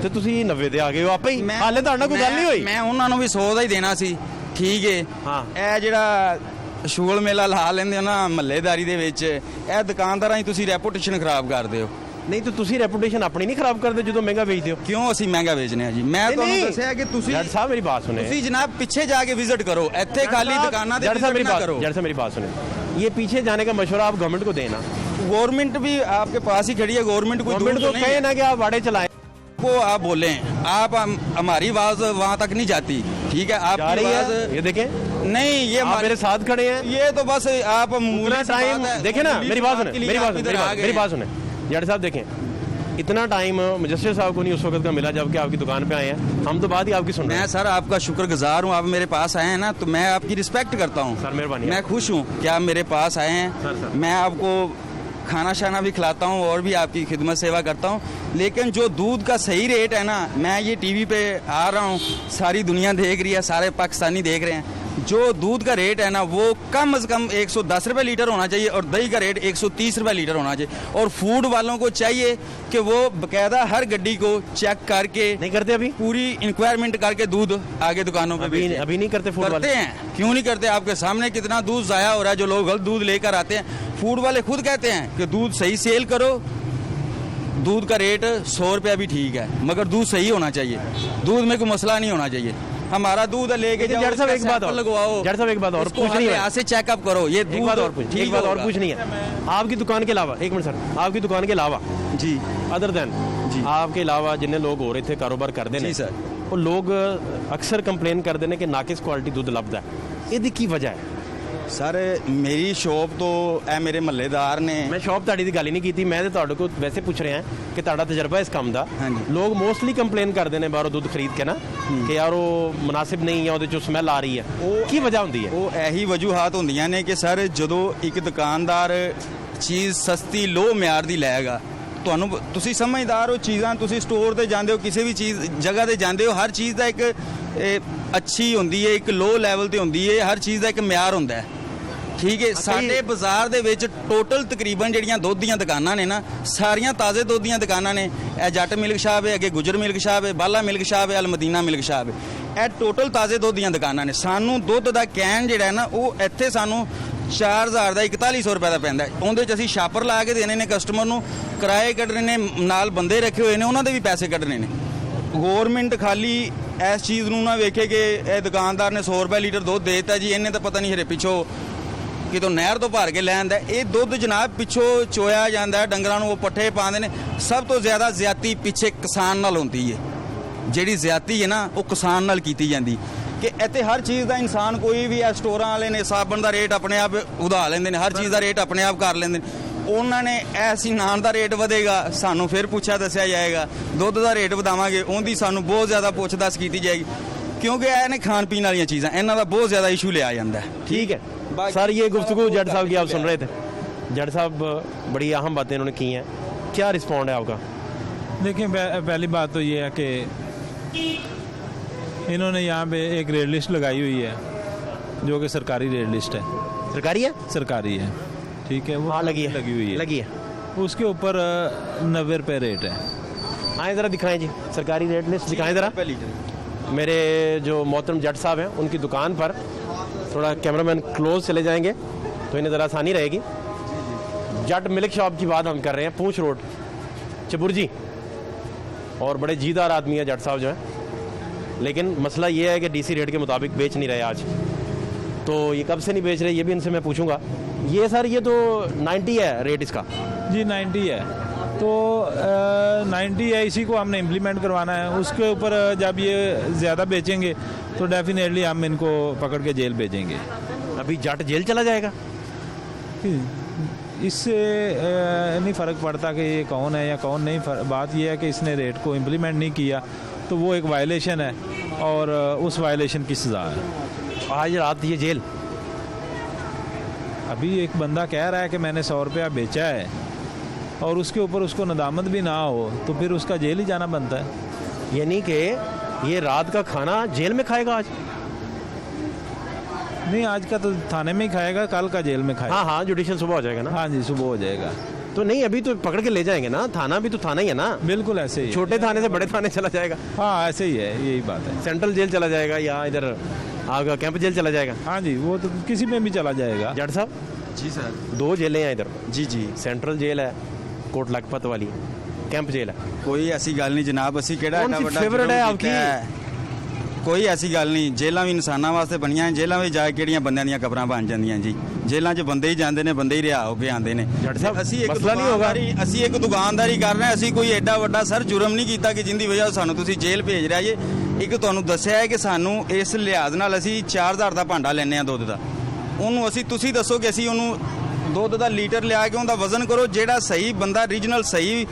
ਤੇ ਤੁਸੀਂ 90 ਦੇ ਆ ਗਏ ਹੋ ਆਪੇ ਹੀ। ਹਾਲੇ ਤੁਹਾਡੇ ਨਾਲ ਕੋਈ ਗੱਲ ਨਹੀਂ ਹੋਈ। ਮੈਂ ਉਹਨਾਂ ਨੂੰ ਵੀ 100 ਦਾ ਹੀ ਦੇਣਾ ਸੀ, ਠੀਕ ਹੈ। ਹਾਂ। ਇਹ ਜਿਹੜਾ ਸ਼ੁਗਲ ਮੇਲਾ ਲਾ ਲੈਂਦੇ ਹੋ ਨਾ ਮਹੱਲੇਦਾਰੀ ਦੇ ਵਿੱਚ, ਇਹ ਦੁਕਾਨਦਾਰਾਂ ਦੀ ਤੁਸੀਂ ਰੈਪੂਟੇਸ਼ਨ ਖਰਾਬ ਕਰਦੇ ਹੋ। ਨਹੀਂ ਤਾਂ ਤੁਸੀਂ ਰੈਪੂਟੇਸ਼ਨ ਆਪਣੀ ਨਹੀਂ ਖਰਾਬ ਕਰਦੇ ਜਦੋਂ ਮਹਿੰਗਾ ਵੇਚਦੇ ਹੋ? ਕਿਉਂ ਅਸੀਂ ਮਹਿੰਗਾ ਵੇਚਨੇ ਆ ਜੀ? ਮੈਂ ਤੁਹਾਨੂੰ ਦੱਸਿਆ ਕਿ ਤੁਸੀਂ ਜੱਟ ਸਾਹਿਬ ਮੇਰੀ ਬਾਤ ਸੁਣੇ। ਤੁਸੀਂ ਜਨਾਬ ਪਿੱਛੇ ਜਾ ਕੇ ਵਿਜ਼ਿਟ ਕਰੋ, ਇੱਥੇ ਖਾਲੀ ਦੁਕਾਨਾਂ ਦੇ जट साहब मेरी विजिट ना बात करो। जट साहब मेरी बात सुने, ये पीछे जाने का मशवरा आप गवर्नमेंट को देना। गवर्नमेंट भी आपके पास ही खड़ी है, गवर्नमेंट कोई दूर गवर्नमेंट तो को नहीं कहे है। ना कि आप वाड़े चलाएं। को आप बोले आप हमारी आवाज वहाँ तक नहीं जाती, ठीक है? जा आपकी रही आवाज है, ये देखें नहीं, ये आप मेरे साथ खड़े हैं। ये तो बस आप पूरा मूली सी टाइम बात है। देखें ना, मूली मेरी सी बात बात सुने, के लिए मेरी आप बात इधर आ गए मेरी हैं। बात सुने जट साहब देखें, इतना टाइम मजिस्ट्रेट साहब को नहीं उस वक्त का मिला जबकि आपकी दुकान पे आए हैं। हम तो बात ही आपकी सुन रहे मैं हैं। सर आपका शुक्रगुजार हूँ, आप मेरे पास आए हैं ना, तो मैं आपकी रिस्पेक्ट करता हूँ सर, मेहरबानी। मैं खुश हूँ कि आप मेरे पास आए हैं। सर। मैं आपको खाना शाना भी खिलाता हूँ और भी आपकी खिदमत सेवा करता हूँ, लेकिन जो दूध का सही रेट है ना, मैं ये टीवी पे आ रहा हूँ, सारी दुनिया देख रही है, सारे पाकिस्तानी देख रहे हैं, जो दूध का रेट है ना वो कम से कम 110 रुपये लीटर होना चाहिए और दही का रेट 130 रुपये लीटर होना चाहिए। और फूड वालों को चाहिए कि वो बकायदा हर गड्डी को चेक करके नहीं करते अभी? पूरी इंक्वायरमेंट करके दूध आगे दुकानों पे अभी बेचें। अभी नहीं करते फूड करते वाले? हैं, क्यों नहीं करते? आपके सामने कितना दूध जाया हो रहा है, जो लोग गलत दूध लेकर आते हैं। फूड वाले खुद कहते हैं कि दूध सही सेल करो, दूध का रेट 100 रुपया भी ठीक है, मगर दूध सही होना चाहिए, दूध में कोई मसला नहीं होना चाहिए। हमारा दूध लेके जाओ, जड़ साहब एक इसका बात और sample लगवाओ, जड़ साहब एक बात और इसको पूछनी है, यहाँ से चेकअप करो, ये एक दूध बात और पूछ ठीक एक बात और होगा। पूछनी है। आपकी दुकान के अलावा, एक मिनट सर, आपकी दुकान के अलावा जी अदर देन जी आपके अलावा जिन्ने लोग हो रहे थे कारोबार करते जी हैं सर। वो लोग अक्सर कंप्लेन करते हैं कि नाकिस क्वालिटी दुੱਧ ਲੱਭਦਾ ਹੈ, ਇਹਦੀ ਕੀ ਵਜ੍ਹਾ ਹੈ? ਸਰ ਮੇਰੀ ਸ਼ੋਪ ਤੋਂ ਇਹ ਮੇਰੇ ਮਹੱਲੇਦਾਰ ਨੇ ਮੈਂ ਸ਼ੌਪ ਤੁਹਾਡੀ ਦੀ ਗੱਲ ਹੀ ਨਹੀਂ ਕੀਤੀ, ਮੈਂ ਤੇ ਤੁਹਾਡੇ ਕੋਲ ਵੈਸੇ ਪੁੱਛ ਰਿਹਾ ਕਿ ਤੁਹਾਡਾ ਤਜਰਬਾ ਇਸ ਕੰਮ ਦਾ। ਹਾਂਜੀ। ਲੋਕ ਮੋਸਟਲੀ ਕੰਪਲੇਨ ਕਰਦੇ ਨੇ ਬਾਹਰੋਂ ਦੁੱਧ ਖਰੀਦ ਕੇ ਨਾ ਕਿ ਯਾਰ ਉਹ ਮੁਨਾਸਿਬ ਨਹੀਂ ਹੈ, ਉਹਦੇ ਚੋਂ ਸਮੈਲ ਆ ਰਹੀ ਹੈ। ਕੀ ਵਜ੍ਹਾ ਹੁੰਦੀ ਹੈ? ਉਹ ਇਹੀ ਵਜੂਹਾਤ ਹੁੰਦੀਆਂ ਨੇ ਕਿ ਸਰ ਜਦੋਂ ਇੱਕ ਦੁਕਾਨਦਾਰ ਚੀਜ਼ ਸਸਤੀ ਲੋ ਮਿਆਰ ਦੀ ਲਏਗਾ, ਤੁਹਾਨੂੰ ਤੁਸੀਂ ਸਮਝਦਾਰ ਹੋ, ਚੀਜ਼ਾਂ ਤੁਸੀਂ ਸਟੋਰ ਤੇ ਜਾਂਦੇ ਹੋ, ਕਿਸੇ ਵੀ ਚੀਜ਼ ਜਗ੍ਹਾ ਤੇ ਜਾਂਦੇ ਹੋ, ਹਰ ਚੀਜ਼ ਦਾ ਇੱਕ ਅੱਛੀ ਹੁੰਦੀ ਹੈ, ਇੱਕ ਲੋ ਲੈਵਲ ਤੇ ਹੁੰਦੀ ਹੈ, ਹਰ ਚੀਜ਼ ਦਾ ਇੱਕ ਮਿਆਰ ਹੁੰਦਾ ਹੈ। ਠੀਕ ਹੈ, ਸਾਡੇ ਬਾਜ਼ਾਰ ਦੇ ਵਿੱਚ ਟੋਟਲ ਤਕਰੀਬਨ ਜਿਹੜੀਆਂ ਦੁੱਧ ਦੀਆਂ ਦੁਕਾਨਾਂ ਨੇ ਨਾ, ਸਾਰੀਆਂ ਤਾਜ਼ੇ ਦੁੱਧ ਦੀਆਂ ਦੁਕਾਨਾਂ ਨੇ। ਇਹ ਜੱਟ ਮਿਲਕ ਸ਼ਾਪ ਹੈ, ਅੱਗੇ ਗੁਜਰ ਮਿਲਕ ਸ਼ਾਪ ਹੈ, ਬਾਲਾ ਮਿਲਕ ਸ਼ਾਪ ਹੈ, ਅਲ ਮਦੀਨਾ ਮਿਲਕ ਸ਼ਾਪ ਹੈ। ਇਹ ਟੋਟਲ ਤਾਜ਼ੇ ਦੁੱਧ ਦੀਆਂ ਦੁਕਾਨਾਂ ਨੇ। ਸਾਨੂੰ ਦੁੱਧ ਦਾ ਕੈਨ ਜਿਹੜਾ ਹੈ ਨਾ, ਉਹ ਇੱਥੇ ਸਾਨੂੰ 4000 ਦਾ 4100 ਰੁਪਏ ਦਾ ਪੈਂਦਾ। ਉਹਦੇ 'ਚ ਅਸੀਂ ਛਾਪਰ ਲਾ ਕੇ ਦੇਣੇ ਨੇ ਕਸਟਮਰ ਨੂੰ, ਕਿਰਾਏ ਕੱਢਣੇ ਨੇ, ਨਾਲ ਬੰਦੇ ਰੱਖੇ ਹੋਏ ਨੇ, ਉਹਨਾਂ ਦੇ ਵੀ ਪੈਸੇ ਕੱਢਣੇ ਨੇ। ਗੌਰਮੈਂਟ ਖਾਲੀ ਇਸ ਚੀਜ਼ ਨੂੰ ਨਾ ਵੇਖੇ ਕਿ ਇਹ ਦੁਕਾਨਦਾਰ ਨੇ 100 ਰੁਪਏ ਲੀਟਰ ਦੁੱਧ ਦੇ ਦਿੱਤਾ ਜੀ, ਇਹਨੇ ਤਾਂ ਪਤਾ ਨਹੀਂ ਹਰੇ ਪਿੱਛੋਂ ਕਿਤੋਂ ਨਹਿਰ ਤੋਂ ਭਰ ਕੇ ਲੈ ਆਂਦਾ। ਇਹ ਦੁੱਧ ਜਨਾਬ ਪਿੱਛੋਂ ਚੋਇਆ ਜਾਂਦਾ ਹੈ, ਡੰਗਰਾਂ ਨੂੰ ਉਹ ਪੱਠੇ ਪਾਉਂਦੇ ਨੇ। ਸਭ ਤੋਂ ਜ਼ਿਆਦਾ ਜ਼ਿਆਦਤੀ ਪਿੱਛੇ ਕਿਸਾਨ ਨਾਲ ਹੁੰਦੀ ਹੈ। ਜਿਹੜੀ ਜ਼ਿਆਦਤੀ ਹੈ ਨਾ, ਉਹ ਕਿਸਾਨ ਨਾਲ ਕੀਤੀ ਜਾਂਦੀ ਕਿ ਇੱਥੇ ਹਰ ਚੀਜ਼ ਦਾ ਇਨਸਾਨ, ਕੋਈ ਵੀ ਸਟੋਰਾਂ ਵਾਲੇ ਨੇ ਸਾਬਣ ਦਾ ਰੇਟ ਆਪਣੇ ਆਪ ਵਧਾ ਲੈਂਦੇ ਨੇ, ਹਰ ਚੀਜ਼ ਦਾ ਰੇਟ ਆਪਣੇ ਆਪ ਕਰ ਲੈਂਦੇ ਨੇ। ਉਹਨਾਂ ਨੇ ਐਸੀ ਨਾਨ ਦਾ ਰੇਟ ਵਧੇਗਾ, ਸਾਨੂੰ ਫਿਰ ਪੁੱਛਿਆ ਦੱਸਿਆ ਜਾਏਗਾ। ਦੁੱਧ ਦਾ ਰੇਟ ਵਧਾਵਾਂਗੇ, ਉਹਦੀ ਸਾਨੂੰ ਬਹੁਤ ਜ਼ਿਆਦਾ ਪੁੱਛ ਦੱਸ ਕੀਤੀ ਜਾਏਗੀ, ਕਿਉਂਕਿ ਇਹ ਨੇ ਖਾਣ ਪੀਣ ਵਾਲੀਆਂ ਚੀਜ਼ਾਂ, ਇਹਨਾਂ ਦਾ ਬਹੁਤ ਜ਼ਿਆਦਾ ਇਸ਼ੂ ਲਿਆ ਜਾਂਦਾ है। ठीक है सर, ये गुफ्तगू जट साहब की आप सुन रहे थे। जट साहब बड़ी अहम बातें इन्होंने की हैं, क्या रिस्पॉन्ड है आपका? देखिए पहली बात तो ये है कि इन्होंने यहाँ पे एक रेट लिस्ट लगाई हुई है जो कि सरकारी रेट लिस्ट है। सरकारी है? सरकारी है, ठीक है, वो हाँ लगी हुई है। लगी है। उसके ऊपर 90 रुपये रेट है। आए ज़रा दिखाएं जी, सरकारी रेट लिस्ट दिखाएं ज़रा। मेरे जो मोहतरम जट साहब हैं उनकी दुकान पर थोड़ा कैमरामैन क्लोज चले जाएंगे तो इन्हें ज़रा आसानी रहेगी। जट मिल्क शॉप की बात हम कर रहे हैं, पूंछ रोड चबुर्जी, और बड़े जीदार आदमी है जट साहब जो है। लेकिन मसला ये है कि डीसी रेट के मुताबिक बेच नहीं रहे आज। तो ये कब से नहीं बेच रहे, ये भी इनसे मैं पूछूंगा। ये सर ये तो 90 है रेट इसका? जी 90 है, तो 90 है, इसी को हमने इम्प्लीमेंट करवाना है। उसके ऊपर जब ये ज़्यादा बेचेंगे तो डेफिनेटली हम इनको पकड़ के जेल भेजेंगे। अभी जट जेल चला जाएगा? इससे नहीं फ़र्क पड़ता कि ये कौन है या कौन नहीं। बात यह है कि इसने रेट को इम्प्लीमेंट नहीं किया तो वो एक वायलेशन है, और उस वायलेशन की सज़ा है। आज रात ये जेल? अभी एक बंदा कह रहा है कि मैंने 100 रुपया बेचा है, और उसके ऊपर उसको नदामत भी ना हो तो फिर उसका जेल ही जाना बनता है। यानी कि ये रात का खाना जेल में खाएगा आज? नहीं, आज का तो थाने में ही खाएगा, कल का जेल में खाएगा। हाँ हाँ, जुडिशल सुबह हो जाएगा ना? हाँ जी, सुबह हो जाएगा। तो नहीं, अभी तो पकड़ के ले जाएंगे ना, थाना भी तो थाना ही है ना? बिल्कुल ऐसे ही है। छोटे थाने से बड़े थाने चला जाएगा? हाँ ऐसे ही है, यही बात है। सेंट्रल जेल चला जाएगा या इधर आपका कैंप जेल चला जाएगा? हाँ जी, वो तो किसी में भी चला जाएगा। जट साहब जी सर। 2 जेलें हैं इधर। जी जी। सेंट्रल जेल है कोट लखपत वाली, कैंप जेल है। ਕੋਈ ਐਸੀ ਗੱਲ ਨਹੀਂ ਜਨਾਬ, ਅਸੀਂ ਕਿਹੜਾ कौन ਐਡਾ सी ਵੱਡਾ फेवरेट है ਜੁਰਮ आपकी? ਕੀਤਾ ਹੈ। ਕੋਈ ਐਸੀ ਗੱਲ ਨਹੀਂ, ਜੇਲਾਂ ਵੀ ਇਨਸਾਨਾਂ ਵਾਸਤੇ ਬਣੀਆਂ, ਜੇਲਾਂ ਵਿੱਚ ਜਾ ਕੇ ਕਿਹੜੀਆਂ ਬੰਦਿਆਂ ਦੀਆਂ ਕਬਰਾਂ ਬਣ ਜਾਂਦੀਆਂ ਜੀ। ਜੇਲਾਂ 'ਚ ਬੰਦੇ ਹੀ ਜਾਂਦੇ ਨੇ, ਬੰਦੇ ਹੀ ਰਿਹਾ ਹੋ ਕੇ ਆਉਂਦੇ ਨੇ। ਜੱਟ ਸਾਹਿਬ, ਅਸੀਂ ਇੱਕ ਮਸਲਾ ਨਹੀਂ ਹੋਗਾ। ਅਸੀਂ ਇੱਕ ਦੁਕਾਨਦਾਰੀ ਕਰ ਰਹੇ ਹਾਂ, ਅਸੀਂ ਕੋਈ ਐਡਾ ਵੱਡਾ ਸਰ ਜੁਰਮ ਨਹੀਂ ਕੀਤਾ ਕਿ ਜਿੰਦੀ ਵਜ੍ਹਾ ਸਾਨੂੰ ਤੁਸੀਂ ਜੇਲ੍ਹ ਭੇਜ ਰਿਹਾ ਜੇ। ਇੱਕ ਤੁਹਾਨੂੰ ਦੱਸਿਆ ਹੈ ਕਿ ਸਾਨੂੰ ਇਸ ਲਿਹਾਜ਼ ਨਾਲ ਅਸੀਂ 4000 ਦਾ ਭਾਂਡਾ ਲੈਂਦੇ ਹਾਂ ਦੁੱਧ ਦਾ। ਉਹਨੂੰ ਅਸੀਂ, ਤੁਸੀਂ ਦੱਸੋ ਕਿ ਅਸੀਂ ਉਹਨੂੰ ਦੁੱਧ ਦਾ ਲੀਟਰ ਲਿਆ ਕੇ ਉਹਦਾ ਵਜ਼ਨ ਕਰੋ, ਜਿਹੜਾ ਸਹੀ ਬੰਦਾ ਰੀਜਨਲ ਸਹੀ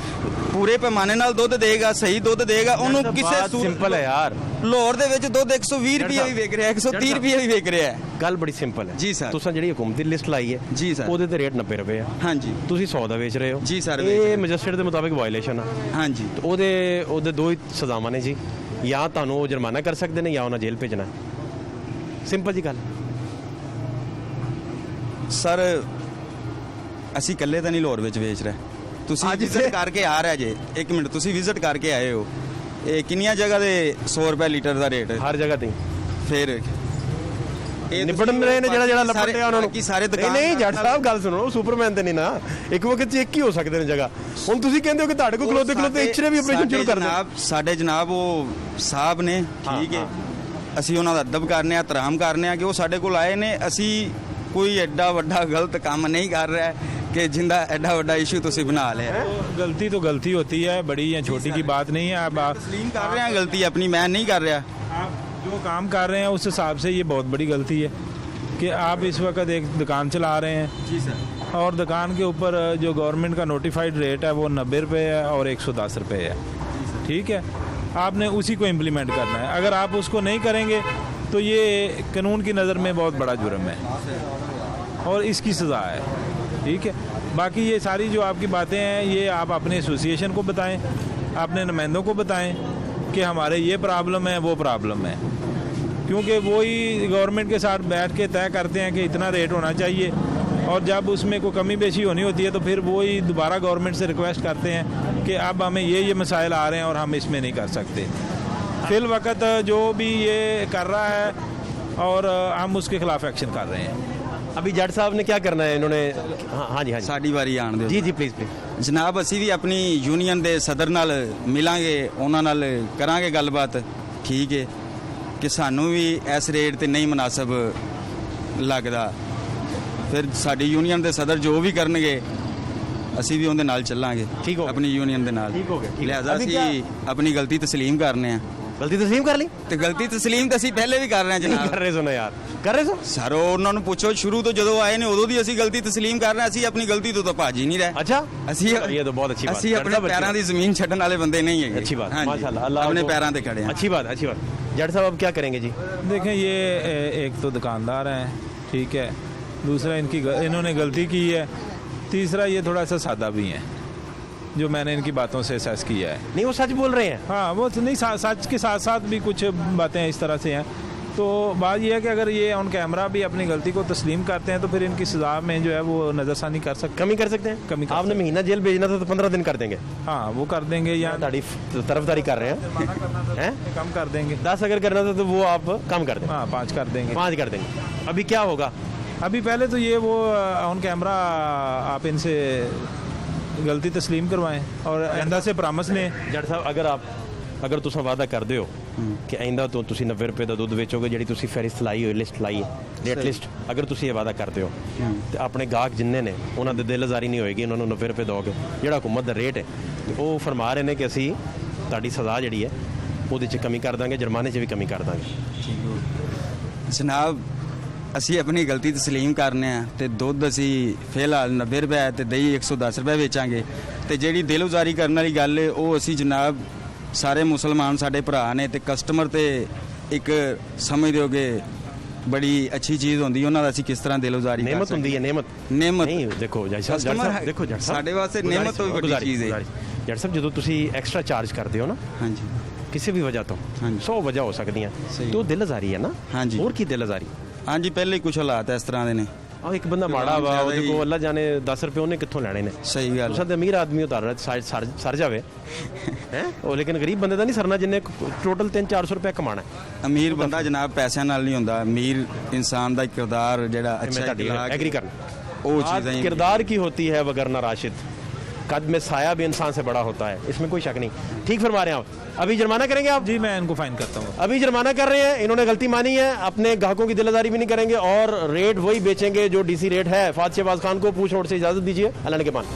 ਪੂਰੇ ਪੈਮਾਨੇ ਨਾਲ ਦੁੱਧ ਦੇਗਾ, ਸਹੀ ਦੁੱਧ ਦੇਗਾ, ਉਹਨੂੰ ਕਿਸੇ ਸਿੰਪਲ ਹੈ ਯਾਰ। ਲਾਹੌਰ ਦੇ ਵਿੱਚ ਦੁੱਧ 120 ਰੁਪਏ ਵੀ ਵਿਕ ਰਿਹਾ, 130 ਰੁਪਏ ਵੀ ਵਿਕ ਰਿਹਾ ਹੈ। ਗੱਲ ਬੜੀ ਸਿੰਪਲ ਹੈ ਜੀ ਸਰ। ਤੁਸੀਂ ਜਿਹੜੀ ਹੁਕੂਮਤ ਦੀ ਲਿਸਟ ਲਾਈ ਹੈ ਜੀ ਸਰ। ਉਹਦੇ ਤੇ ਰੇਟ 90 ਰੁਪਏ ਆ। ਹਾਂਜੀ ਤੁਸੀਂ 100 ਦਾ ਵੇਚ ਰਹੇ ਹੋ। ਜੀ ਸਰ, ਵੇਚ ਇਹ ਰਹੇ। ਮੈਜਿਸਟਰੇਟ ਦੇ ਮੁਤਾਬਿਕ ਵਾਇਲੇਸ਼ਨ ਆ। ਹਾਂਜੀ। ਤੇ ਉਹਦੇ 2 ਹੀ ਸਜ਼ਾਵਾਂ ਨੇ ਜੀ, ਜਾਂ ਤੁਹਾਨੂੰ ਉਹ ਜੁਰਮਾਨਾ ਕਰ ਸਕਦੇ ਨੇ ਜਾਂ ਉਹਨਾਂ ਜੇਲ੍ਹ ਭੇਜਣਾ। ਸਿੰਪਲ ਜੀ ਗੱਲ। ਸਰ ਅਸੀਂ ਇਕੱਲੇ ਤਾਂ ਨਹੀਂ ਲਾਹੌਰ ਵਿੱਚ ਵੇਚ ਰਹੇ, ਤੁਸੀਂ ਵਿਜ਼ਿਟ ਕਰਕੇ ਆ ਰਹੇ ਜੇ। 1 ਮਿੰਟ, ਤੁਸੀਂ ਵਿਜ਼ਿਟ ਕਰਕੇ ਆਏ ਹੋ। ਇਹ ਕਿੰਨੀਆਂ ਜਗ੍ਹਾ ਦੇ 100 ਰੁਪਏ ਲੀਟਰ ਦਾ ਰੇਟ? ਹਰ ਜਗ੍ਹਾ ਤੇ। ਫਿਰ ਨਿਬੜਨ ਰਹੇ ਨੇ ਜਿਹੜਾ ਲੱਪਟਿਆ ਉਹਨਾਂ ਨੂੰ ਕੀ ਸਾਰੇ ਦੁਕਾਨ ਨਹੀਂ। ਜੱਟ ਸਾਹਿਬ ਗੱਲ ਸੁਣੋ, ਸੁਪਰਮੈਨ ਤੇ ਨਹੀਂ ਨਾ, ਇੱਕ ਵਕਤ 'ਚ ਇੱਕ ਹੀ ਹੋ ਸਕਦੇ ਨੇ ਜਗ੍ਹਾ। ਹੁਣ ਤੁਸੀਂ ਕਹਿੰਦੇ ਹੋ ਕਿ ਤੁਹਾਡੇ ਕੋਲ ਖਲੋਤੇ ਇਚਰੇ ਵੀ ਆਪਰੇਸ਼ਨ ਸ਼ੁਰੂ ਕਰ ਦੇਣ। ਸਾਡੇ ਜਨਾਬ ਉਹ ਸਾਹਿਬ ਨੇ, ਠੀਕ ਹੈ, ਅਸੀਂ ਉਹਨਾਂ ਦਾ ਅਦਬ ਕਰਨੇ ਆ, ਧਰਾਮ ਕਰਨੇ ਆ ਕਿ ਉਹ ਸਾਡੇ ਕੋਲ ਆਏ ਨੇ। ਅਸੀਂ ਕੋਈ ਐਡਾ ਵੱਡਾ ਗਲਤ ਕੰਮ ਨਹੀਂ ਕਰ ਰਿਹਾ कि जिंदा एडा बड़ा इशू तुसी बना लिया। गलती तो गलती होती है, बड़ी या छोटी की बात नहीं है। आप तस्लीम कर रहे हैं गलती अपनी, मैं नहीं कर रहा। आप जो काम कर रहे हैं उस हिसाब से ये बहुत बड़ी गलती है कि आप इस वक्त एक दुकान चला रहे हैं जी सर, और दुकान के ऊपर जो गवर्नमेंट का नोटिफाइड रेट है वो 90 रुपये है और 110 रुपये है। ठीक है, आपने उसी को इम्प्लीमेंट करना है। अगर आप उसको नहीं करेंगे तो ये कानून की नज़र में बहुत बड़ा जुर्म है और इसकी सज़ा है। ठीक है, बाकी ये सारी जो आपकी बातें हैं ये आप अपने एसोसिएशन को बताएं, अपने नुमाइंदों को बताएं कि हमारे ये प्रॉब्लम है, वो प्रॉब्लम है, क्योंकि वही गवर्नमेंट के साथ बैठ के तय करते हैं कि इतना रेट होना चाहिए और जब उसमें कोई कमी बेशी होनी होती है तो फिर वही दोबारा गवर्नमेंट से रिक्वेस्ट करते हैं कि अब हमें ये मसाइल आ रहे हैं और हम इसमें नहीं कर सकते। फिल वक्त जो भी ये कर रहा है और हम उसके खिलाफ एक्शन कर रहे हैं। अभी जट साहब ने क्या करना है? इन्होंने हाँ जी साड़ी बारी आन दो जी जी प्लीज़ प्लीज़। जनाब ਅਸੀਂ ਵੀ ਆਪਣੀ ਯੂਨੀਅਨ ਦੇ ਸਦਰ ਨਾਲ ਮਿਲਾਂਗੇ, ਉਹਨਾਂ ਨਾਲ ਕਰਾਂਗੇ ਗੱਲਬਾਤ। ਠੀਕ ਹੈ ਕਿ ਸਾਨੂੰ ਵੀ ਇਸ ਰੇਟ ਤੇ ਨਹੀਂ ਮੁਨਾਸਬ ਲੱਗਦਾ, ਫਿਰ ਸਾਡੀ ਯੂਨੀਅਨ ਦੇ ਸਦਰ ਜੋ ਵੀ ਕਰਨਗੇ ਅਸੀਂ ਵੀ ਉਹਦੇ ਨਾਲ ਚੱਲਾਂਗੇ। ਠੀਕ ਹੋ ਆਪਣੀ ਯੂਨੀਅਨ ਦੇ ਨਾਲ। ਠੀਕ ਹੋ ਗਿਆ, ਠੀਕ। ਲਿਹਾਜ਼ਾ ਅਭੀ ਅਸੀਂ ਆਪਣੀ ਗਲਤੀ ਤਸਲੀਮ ਕਰਨੇ ਆ। गलती तस्लीम कर ली? ਤੇ ਗਲਤੀ ਤਸਲੀਮ ਤਾਂ ਅਸੀਂ ਪਹਿਲੇ ਵੀ ਕਰ ਰਹੇ ਹਾਂ कर ਜਨਾਬ। रहे सो ना यार, कर रहे सो। ਸਰ ਉਹਨਾਂ ਨੂੰ ਪੁੱਛੋ, ਸ਼ੁਰੂ ਤੋਂ ਜਦੋਂ ਆਏ ਨੇ ਉਦੋਂ ਦੀ ਅਸੀਂ ਗਲਤੀ ਤਸਲੀਮ ਕਰ ਰਹੇ ਹਾਂ। ਅਸੀਂ ਆਪਣੀ ਗਲਤੀ ਤੋਂ ਤਾਂ ਭੱਜ ਹੀ ਨਹੀਂ ਰਹੇ। अच्छा, ਅਸੀਂ ये तो बहुत अच्छी बात। ਅਸੀਂ ਆਪਣੇ ਪੈਰਾਂ ਦੀ ਜ਼ਮੀਨ ਛੱਡਣ ਵਾਲੇ ਬੰਦੇ ਨਹੀਂ ਹੈਗੇ। अच्छी बात, ਹਾਂਜੀ, माशाल्लाह, अल्लाह ਆਪਣੇ को- पैरों पे खड़े हैं। अच्छी बात, अच्छी बात। जट साहब अब क्या करेंगे जी? देखें, ये एक तो दुकानदार हैं, ठीक है, दूसरा इन्होंने गलती की है, तीसरा ये थोड़ा सा सादा भी हैं जो मैंने इनकी बातों से असेस किया है। नहीं, वो सच बोल रहे हैं। हाँ, वो तो नहीं, सच के साथ साथ भी कुछ बातें इस तरह से हैं। तो बात यह है कि अगर ये ऑन कैमरा भी अपनी गलती को तस्लीम करते हैं तो फिर इनकी सज़ा में जो है वो नज़रसानी कर सकते कमी कर सकते हैं। कमी कर आपने महीना जेल भेजना था तो 15 दिन कर देंगे। हैं। हाँ, वो कर देंगे या तारीफ तरफदारी कर रहे हैं हैं? कम कर देंगे। 10 अगर करना था तो वो आप कम कर दें। हाँ, 5 कर देंगे। 5 कर देंगे। अभी क्या होगा? अभी पहले तो ये वो ऑन कैमरा आप इनसे गलती तस्लीम करवाएं और आइंदा से परामर्श लें। जट साहब अगर तुम वादा कर दो कि आइंदा तो तुम 90 रुपये का दुध बेचोगे, जी तुम फहरिस्त लाई हो, लिस्ट लाई है, रेट लिस्ट, अगर तुम ये वादा करते हो तो अपने गाहक जिन्ने ने उन्होंने दिल आजारी नहीं होएगी, उन्होंने 90 रुपये दोगे जो हुकूमत का रेट है, तो वो फरमा रहे हैं कि असी ताड़ी सज़ा जी है वो कमी कर देंगे, जुर्माने च भी कमी कर देंगे। जनाब ਅਸੀਂ ਆਪਣੀ ਗਲਤੀ ਤਸਲੀਮ ਕਰਨੇ ਆ ਤੇ ਦੁੱਧ ਅਸੀਂ ਫਿਲਹਾਲ 90 ਰੁਪਏ ਤੇ ਦਹੀਂ 110 ਰੁਪਏ ਵੇਚਾਂਗੇ। ਤੇ ਜਿਹੜੀ ਦਿਲਉਜ਼ਾਰੀ ਕਰਨ ਵਾਲੀ ਗੱਲ ਹੈ ਉਹ ਅਸੀਂ ਜਨਾਬ ਸਾਰੇ ਮੁਸਲਮਾਨ ਸਾਡੇ ਭਰਾ ਨੇ ਤੇ ਕਸਟਮਰ ਤੇ ਇੱਕ ਸਮਝਦੇ ਹੋਗੇ बड़ी अच्छी चीज़ होती है, उन्होंने ਅਸੀਂ ਕਿਸ ਤਰ੍ਹਾਂ ਦਿਲਉਜ਼ਾਰੀ ਕਰ नेमत होंदी है, नेमत नेमत नहीं देखो जट साहब देखो जट साहब ਸਾਡੇ ਵਾਸਤੇ नेमत ਤੋਂ ਵੀ ਵੱਡੀ ਚੀਜ਼ ਹੈ। जट साहब जो तुसी एक्स्ट्रा चार्ज करते हो ना ਹਾਂਜੀ किसी भी वजह तो हाँ जी। 100 वजह हो सकती हैं, सही। तो दिल आजारी है ना। हाँ जी। और की दिल आजारी? ਹਾਂਜੀ ਪਹਿਲੇ ਕੁਝ ਹਾਲਾਤ ਇਸ ਤਰ੍ਹਾਂ ਦੇ ਨੇ। और एक बंदा माड़ा वा ज्यादा ਉਹਦੇ ही- को अल्लाह जाने 10 रुपए ਉਹਨੇ ਕਿੱਥੋਂ ਲੈਣੇ ਨੇ। ਸਹੀ ਗੱਲ ਤੁਸੀਂ ਤਾਂ ਅਮੀਰ ਆਦਮੀ ਉਤਾਰ ਰਿਹਾ ਸਰ ਜਾਵੇ ਹੈ ਉਹ, ਲੇਕਿਨ ਗਰੀਬ ਬੰਦੇ ਦਾ ਨਹੀਂ ਸਰਨਾ ਜਿੰਨੇ ਟੋਟਲ 300-400 ਰੁਪਏ ਕਮਾਣਾ ਹੈ। ਅਮੀਰ ਬੰਦਾ ਜਨਾਬ ਪੈਸਿਆਂ ਨਾਲ ਨਹੀਂ ਹੁੰਦਾ, ਅਮੀਰ ਇਨਸਾਨ ਦਾ ਕਿਰਦਾਰ ਜਿਹੜਾ मैं ਅੱਛਾ ਤੁਹਾਡੀ ਇਖਲਾਕ एग्री करना। ਉਹ बात ਚੀਜ਼ਾਂ ਹੀ किरदार की होती है वगरना राशिद कद में साया भी इंसान से बड़ा होता है, इसमें कोई शक नहीं। ठीक फरमा रहे हैं आप। अभी जुर्माना करेंगे आप? जी, मैं इनको फाइन करता हूँ। अभी जुर्माना कर रहे हैं, इन्होंने गलती मानी है, अपने ग्राहकों की दिलदारी भी नहीं करेंगे और रेट वही बेचेंगे जो डीसी रेट है। फात शहबाज खान को पूछ नोट से इजाजत दीजिए। अल्लाह के मान।